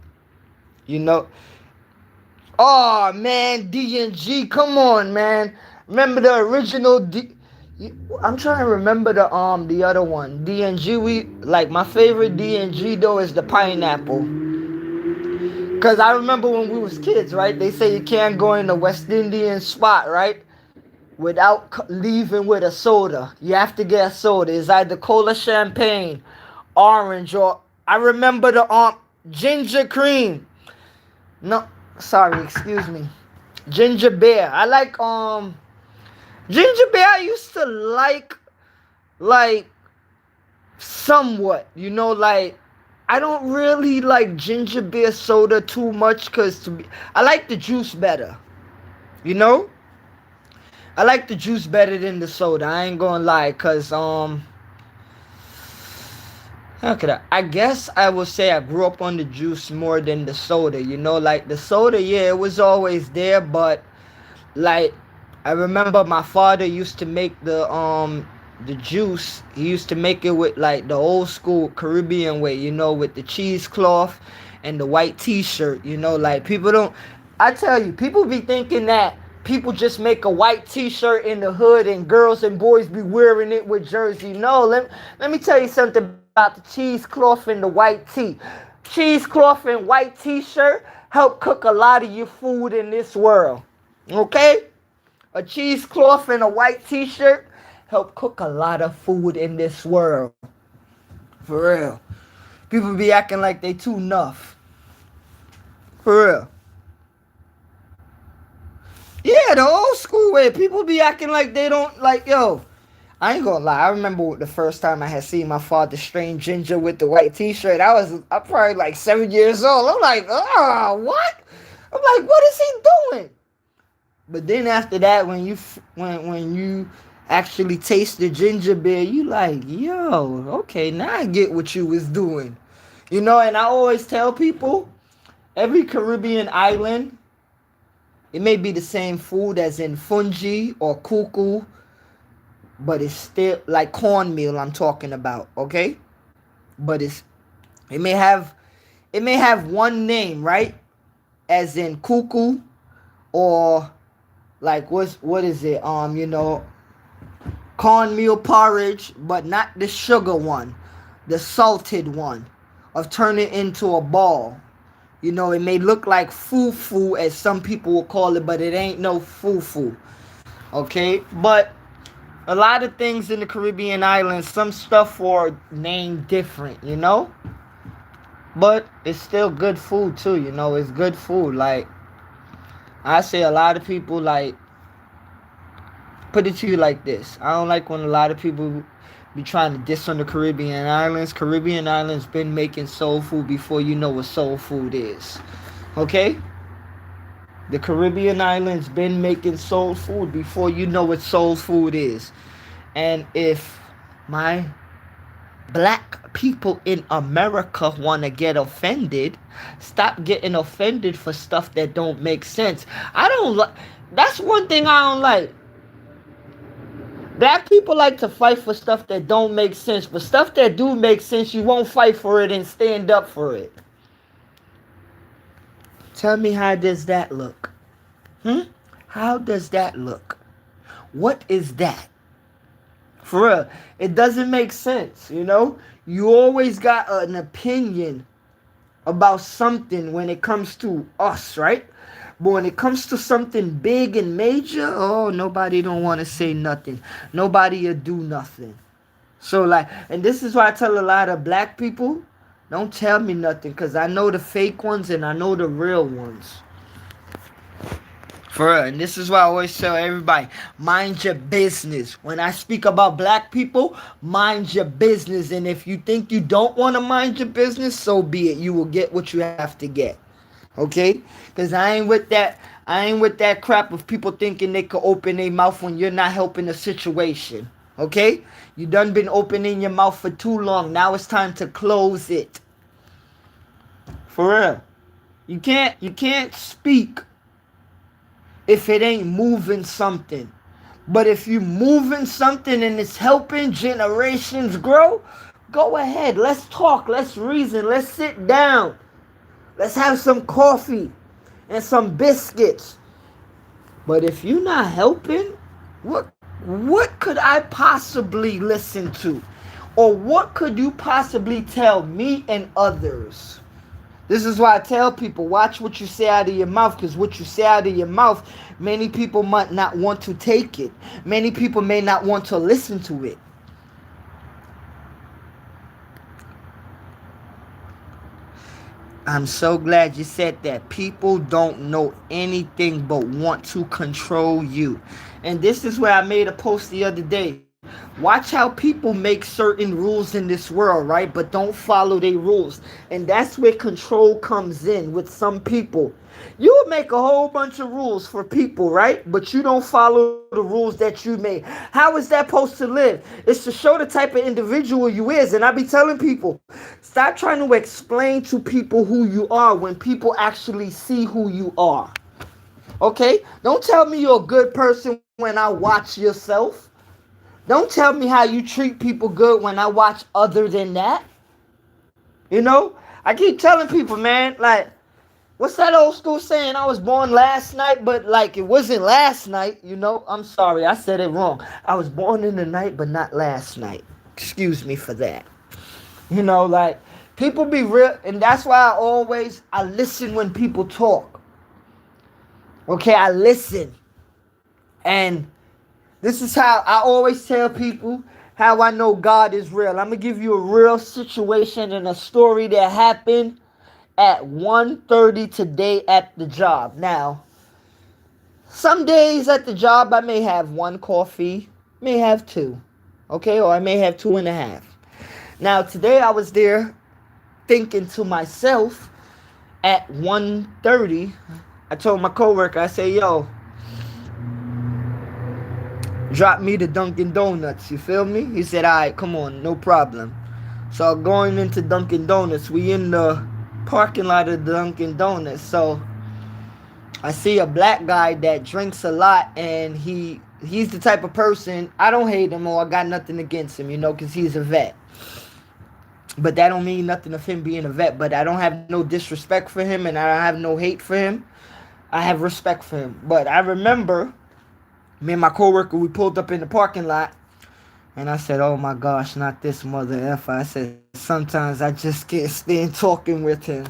Oh man, D&G, come on, man. Remember the original I'm trying to remember the other one. D&G, like my favorite D&G though is the pineapple. Cause I remember when we was kids, right? They say you can't go in the West Indian spot, right? Without leaving with a soda. You have to get a soda. It's either cola champagne, orange, or I remember the ginger cream. No, sorry, excuse me. Ginger beer. I like ginger beer. I used to like somewhat. Like I don't really like ginger beer soda too much because I like the juice better. I like the juice better than the soda. I ain't gonna lie, cause how could I guess I would say I grew up on the juice more than the soda. You know, like the soda, yeah, it was always there, but like I remember my father used to make the juice. He used to make it with like the old school Caribbean way, you know, with the cheesecloth and the white t-shirt, you know, like people don't I tell you, people be thinking that people just make a white t-shirt in the hood and girls and boys be wearing it with jersey. No, let me tell you something about the cheesecloth and the white tee. Cheesecloth and white t-shirt help cook a lot of your food in this world. Okay? A cheesecloth and a white t-shirt help cook a lot of food in this world. For real. People be acting like they too enough. For real. Yeah, the old school way. People be acting like they don't like, yo. I ain't gonna lie. I remember the first time I had seen my father strain ginger with the white t-shirt. I'm probably like 7 years old. I'm like, oh, what? I'm like, what is he doing? But then after that, when you actually taste the ginger beer, you like, yo, okay, now I get what you was doing. You know, and I always tell people, every Caribbean island, it may be the same food as in fungi or cuckoo, but it's still like cornmeal I'm talking about, okay? But it may have it may have one name, right? As in cuckoo or like what is it? Cornmeal porridge, but not the sugar one, the salted one, of turning into a ball. You know, it may look like fufu as some people will call it, but it ain't no fufu. Okay? But a lot of things in the Caribbean islands, some stuff are named different, you know? But it's still good food too, you know? It's good food. Like, I say a lot of people, like, put it to you like this. I don't like when a lot of people be trying to diss on the Caribbean islands. Caribbean islands been making soul food before you know what soul food is. Okay? The Caribbean islands been making soul food before you know what soul food is. And if my black people in America want to get offended, stop getting offended for stuff that don't make sense. I don't like. That's one thing I don't like. Black people like to fight for stuff that don't make sense, but stuff that do make sense, you won't fight for it and stand up for it. Tell me, how does that look? How does that look? What is that? For real, it doesn't make sense, you know? You always got an opinion about something when it comes to us, right? But when it comes to something big and major, oh, nobody don't want to say nothing. Nobody will do nothing. So, like, and this is why I tell a lot of black people, don't tell me nothing, because I know the fake ones and I know the real ones. For real. And this is why I always tell everybody, mind your business. When I speak about black people, mind your business. And if you think you don't want to mind your business, so be it. You will get what you have to get. Okay? Because I ain't with that crap of people thinking they could open their mouth when you're not helping the situation. Okay? You done been opening your mouth for too long. Now it's time to close it. For real. You can't speak if it ain't moving something. But if you moving something and it's helping generations grow, go ahead. Let's talk. Let's reason. Let's sit down. Let's have some coffee and some biscuits. But if you're not helping, what could I possibly listen to? Or what could you possibly tell me and others? This is why I tell people, watch what you say out of your mouth, because what you say out of your mouth, many people might not want to take it. Many people may not want to listen to it. I'm so glad you said that. People don't know anything but want to control you. And this is where I made a post the other day. Watch how people make certain rules in this world, right? But don't follow their rules. And that's where control comes in with some people. You will make a whole bunch of rules for people, right? But you don't follow the rules that you made. How is that supposed to live? It's to show the type of individual you is. And I be telling people, stop trying to explain to people who you are when people actually see who you are. Okay? Don't tell me you're a good person when I watch yourself. Don't tell me how you treat people good when I watch other than that. You know? I keep telling people, man, like, what's that old school saying? I was born last night, but like it wasn't last night, you know? I'm sorry, I said it wrong. I was born in the night, but not last night. Excuse me for that. You know, like, people be real, and that's why I listen when people talk. Okay, I listen. And this is how I always tell people how I know God is real. I'm going to give you a real situation and a story that happened at 1:30 today at the job. Now, some days at the job I may have one coffee, may have two, okay, or I may have two and a half. Now, today I was there thinking to myself at 1:30, I told my coworker, I say, yo, drop me the Dunkin' Donuts, you feel me? He said, all right, come on, no problem. So going into Dunkin' Donuts, we in the parking lot of Dunkin' Donuts. So I see a black guy that drinks a lot, and he's the type of person, I don't hate him or I got nothing against him, you know, because he's a vet. But that don't mean nothing of him being a vet. But I don't have no disrespect for him, and I don't have no hate for him. I have respect for him. But I remember me and my coworker, we pulled up in the parking lot, and I said, oh my gosh, not this mother effer. I said, sometimes I just can't stand talking with him.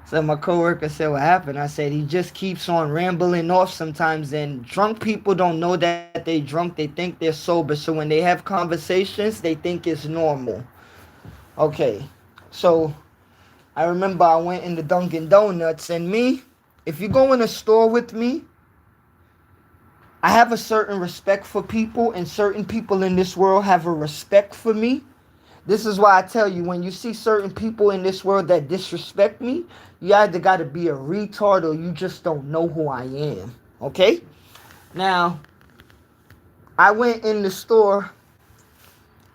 So my coworker said, what happened? I said, he just keeps on rambling off sometimes, and drunk people don't know that they drunk. They think they're sober. So when they have conversations, they think it's normal. Okay, so I remember I went into Dunkin' Donuts, and me, if you go in a store with me, I have a certain respect for people, and certain people in this world have a respect for me. This is why I tell you, when you see certain people in this world that disrespect me, you either got to be a retard or you just don't know who I am. Okay? Now, I went in the store,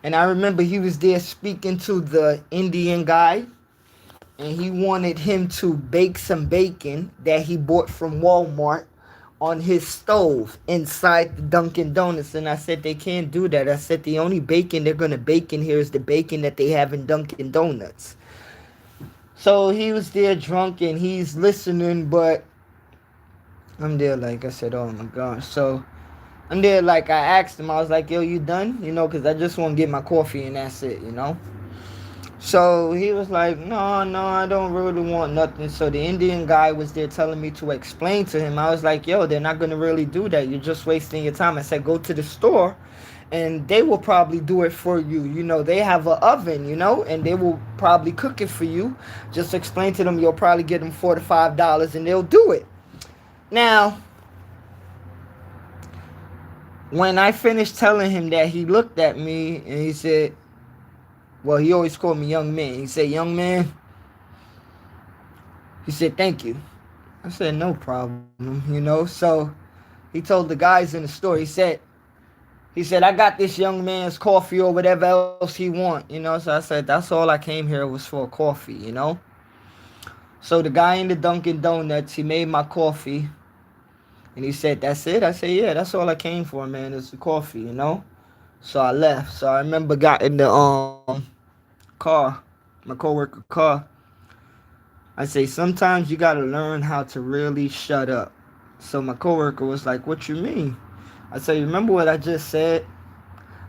and I remember he was there speaking to the Indian guy, and he wanted him to bake some bacon that he bought from Walmart on his stove inside the Dunkin' Donuts. And I said, they can't do that. I said, the only bacon they're going to bake in here is the bacon that they have in Dunkin' Donuts. So he was there drunk, and he's listening, but I'm there like, I said, oh my gosh. So I'm there like, I asked him, I was like, yo, you done? You know, because I just want to get my coffee and that's it, you know. So he was like, no, I don't really want nothing. So the Indian guy was there telling me to explain to him. I was like, yo, they're not going to really do that. You're just wasting your time. I said, go to the store, and they will probably do it for you. You know, they have an oven, you know, and they will probably cook it for you. Just explain to them, you'll probably get them $4 to $5, and they'll do it. Now, when I finished telling him that, he looked at me and he said, well, he always called me young man. He said, young man. He said, thank you. I said, no problem, you know. So he told the guys in the store, he said, I got this young man's coffee or whatever else he want, you know. So I said, that's all I came here was for coffee, you know. So the guy in the Dunkin' Donuts, he made my coffee. And he said, that's it? I said, yeah, that's all I came for, man, is the coffee, you know. So I left. So I remember got in the car, my coworker car. I say, sometimes you got to learn how to really shut up. So my coworker was like, what you mean? I say, remember what I just said?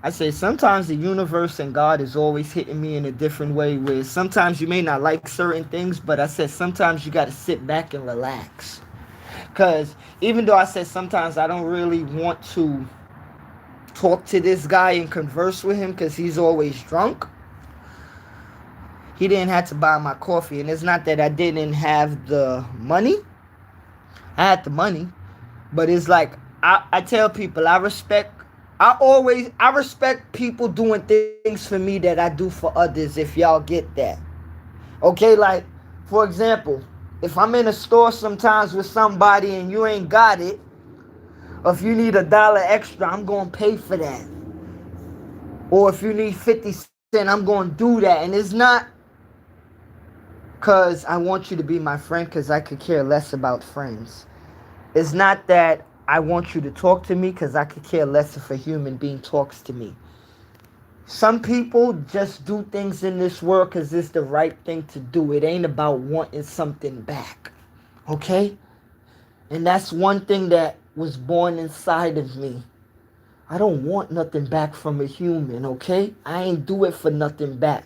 I say, sometimes the universe and God is always hitting me in a different way, where sometimes you may not like certain things, but I said, sometimes you got to sit back and relax. Because even though I said sometimes I don't really want to talk to this guy and converse with him because he's always drunk, he didn't have to buy my coffee. And it's not that I didn't have the money. I had the money. But it's like, I tell people, I respect I respect people doing things for me that I do for others, if y'all get that. Okay, like, for example, if I'm in a store sometimes with somebody and you ain't got it, or if you need $1 extra, I'm gonna pay for that. Or if you need 50 cents, I'm gonna do that. And it's not because I want you to be my friend, because I could care less about friends. It's not that I want you to talk to me, because I could care less if a human being talks to me. Some people just do things in this world because it's the right thing to do. It ain't about wanting something back. Okay? And that's one thing that was born inside of me. I don't want nothing back from a human, okay? I ain't do it for nothing back.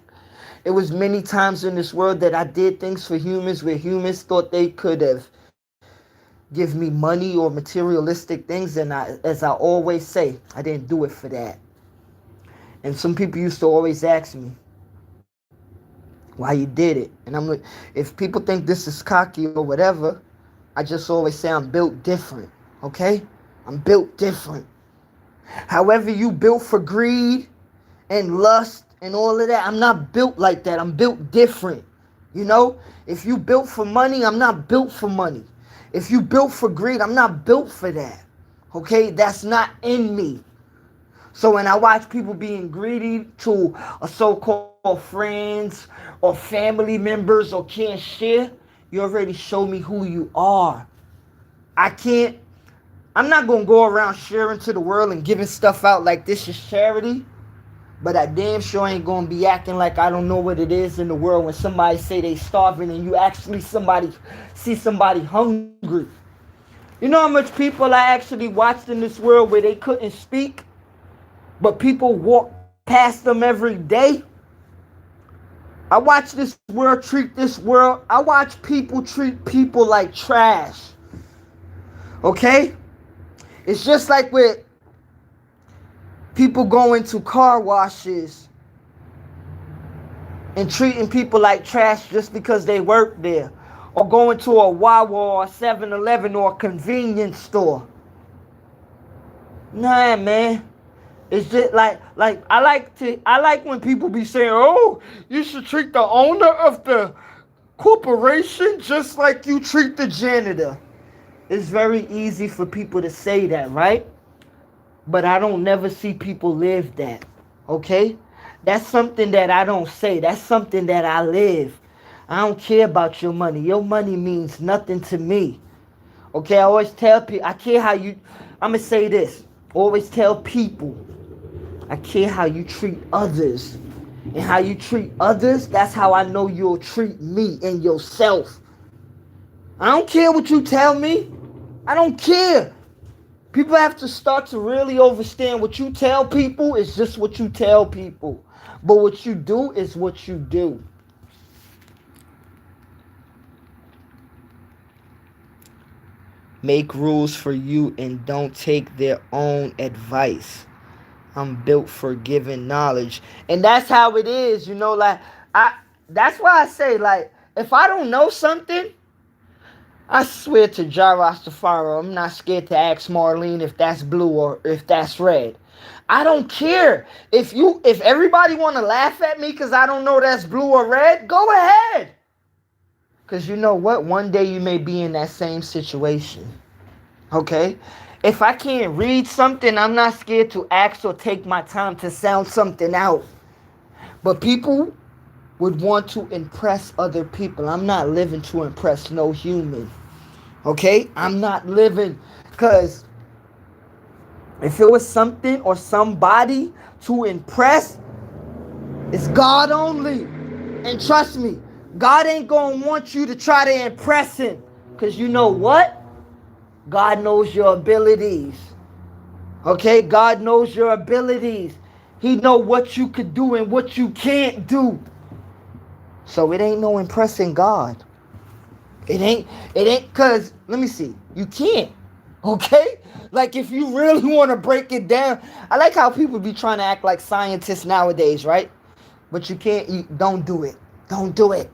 It was many times in this world that I did things for humans where humans thought they could have give me money or materialistic things, and as I always say, I didn't do it for that. And some people used to always ask me why you did it. And I'm like, if people think this is cocky or whatever, I just always say I'm built different. Okay? I'm built different. However you built for greed and lust and all of that, I'm not built like that. I'm built different. You know? If you built for money, I'm not built for money. If you built for greed, I'm not built for that. Okay? That's not in me. So when I watch people being greedy to a so-called friends or family members or can't share, you already show me who you are. I'm not going to go around sharing to the world and giving stuff out like this is charity, but I damn sure ain't going to be acting like I don't know what it is in the world when somebody say they starving and you actually see somebody hungry. You know how much people I actually watched in this world where they couldn't speak, but people walk past them every day? I watch this world treat this world. I watch people treat people like trash. Okay? It's just like with people going to car washes and treating people like trash just because they work there. Or going to a Wawa or 7-Eleven or a convenience store. Nah, man. It's just like I like when people be saying, "Oh, you should treat the owner of the corporation just like you treat the janitor." It's very easy for people to say that, right? But I don't never see people live that. Okay? That's something that I don't say. That's something that I live. I don't care about your money. Your money means nothing to me. Okay? I always tell people, I care how you, I'm going to say this. Always tell people, I care how you treat others. And how you treat others, that's how I know you'll treat me and yourself. I don't care what you tell me. I don't care. People have to start to really understand what you tell people is just what you tell people. But what you do is what you do. Make rules for you and don't take their own advice. I'm built for giving knowledge. And that's how it is, you know, like that's why I say, like, if I don't know something, I swear to Jah Rastafari, I'm not scared to ask Marlene if that's blue or if that's red. I don't care. If everybody wanna laugh at me because I don't know that's blue or red, go ahead. Because you know what? One day you may be in that same situation. Okay? If I can't read something, I'm not scared to ask or take my time to sound something out. But people would want to impress other people. I'm not living to impress no human. Okay? I'm not living because if it was something or somebody to impress, it's God only. And trust me, God ain't going to want you to try to impress him. Because you know what? God knows your abilities. Okay? God knows your abilities. He know what you could do and what you can't do. So it ain't no impressing God. It ain't because, let me see, you can't. Okay? Like if you really want to break it down, I like how people be trying to act like scientists nowadays, right? But you can't, don't do it. Don't do it.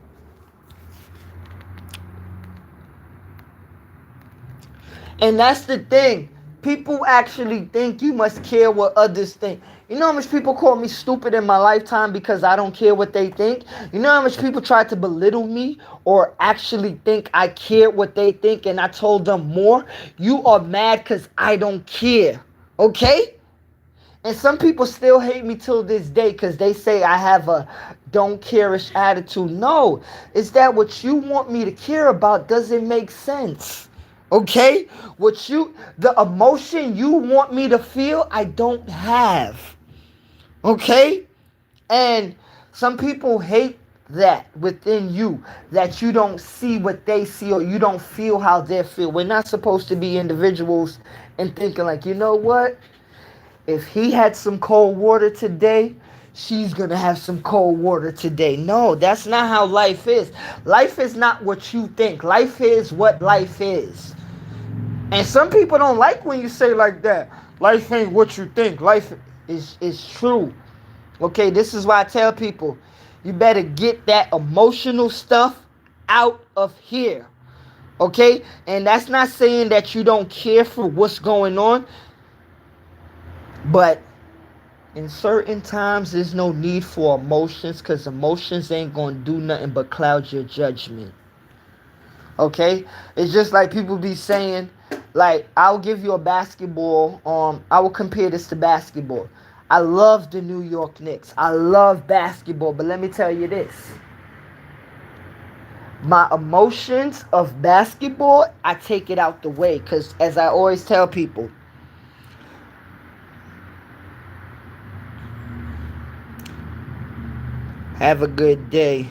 And that's the thing. People actually think you must care what others think. You know how much people call me stupid in my lifetime because I don't care what they think? You know how much people try to belittle me or actually think I care what they think and I told them more? You are mad because I don't care. Okay? And some people still hate me till this day because they say I have a don't care-ish attitude. No, it's that what you want me to care about doesn't make sense. Okay? The emotion you want me to feel, I don't have. Okay? And some people hate that within you, that you don't see what they see or you don't feel how they feel. We're not supposed to be individuals and thinking like, you know what? If he had some cold water today, she's going to have some cold water today. No, that's not how life is. Life is not what you think. Life is what life is. And some people don't like when you say like that. Life ain't what you think. Life is true. Okay, this is why I tell people, you better get that emotional stuff out of here. Okay? And that's not saying that you don't care for what's going on. But in certain times, there's no need for emotions because emotions ain't going to do nothing but cloud your judgment. Okay? It's just like people be saying, like, I'll give you a basketball. I will compare this to basketball. I love the New York Knicks. I love basketball. But let me tell you this. My emotions of basketball, I take it out the way. Because as I always tell people, have a good day,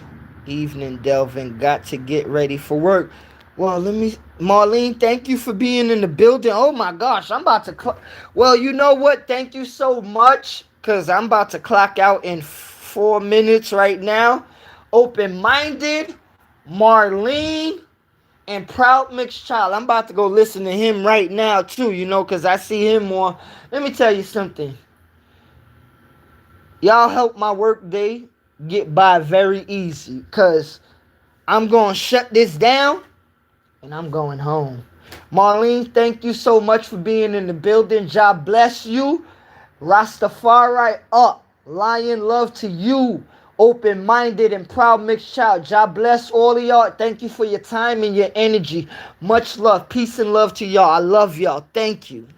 evening, Delvin. Got to get ready for work. Well, Marlene, thank you for being in the building. Oh my gosh, I'm about to well, you know what? Thank you so much because I'm about to clock out in 4 minutes right now. Open-minded, Marlene, and Proud Mixed Child. I'm about to go listen to him right now too, because I see him more. Let me tell you something. Y'all help my work day get by very easy because I'm going to shut this down and I'm going home. Marlene, thank you so much for being in the building. God bless you. Rastafari up. Lion love to you. Open-minded and proud mixed child. God bless all of y'all. Thank you for your time and your energy. Much love. Peace and love to y'all. I love y'all. Thank you.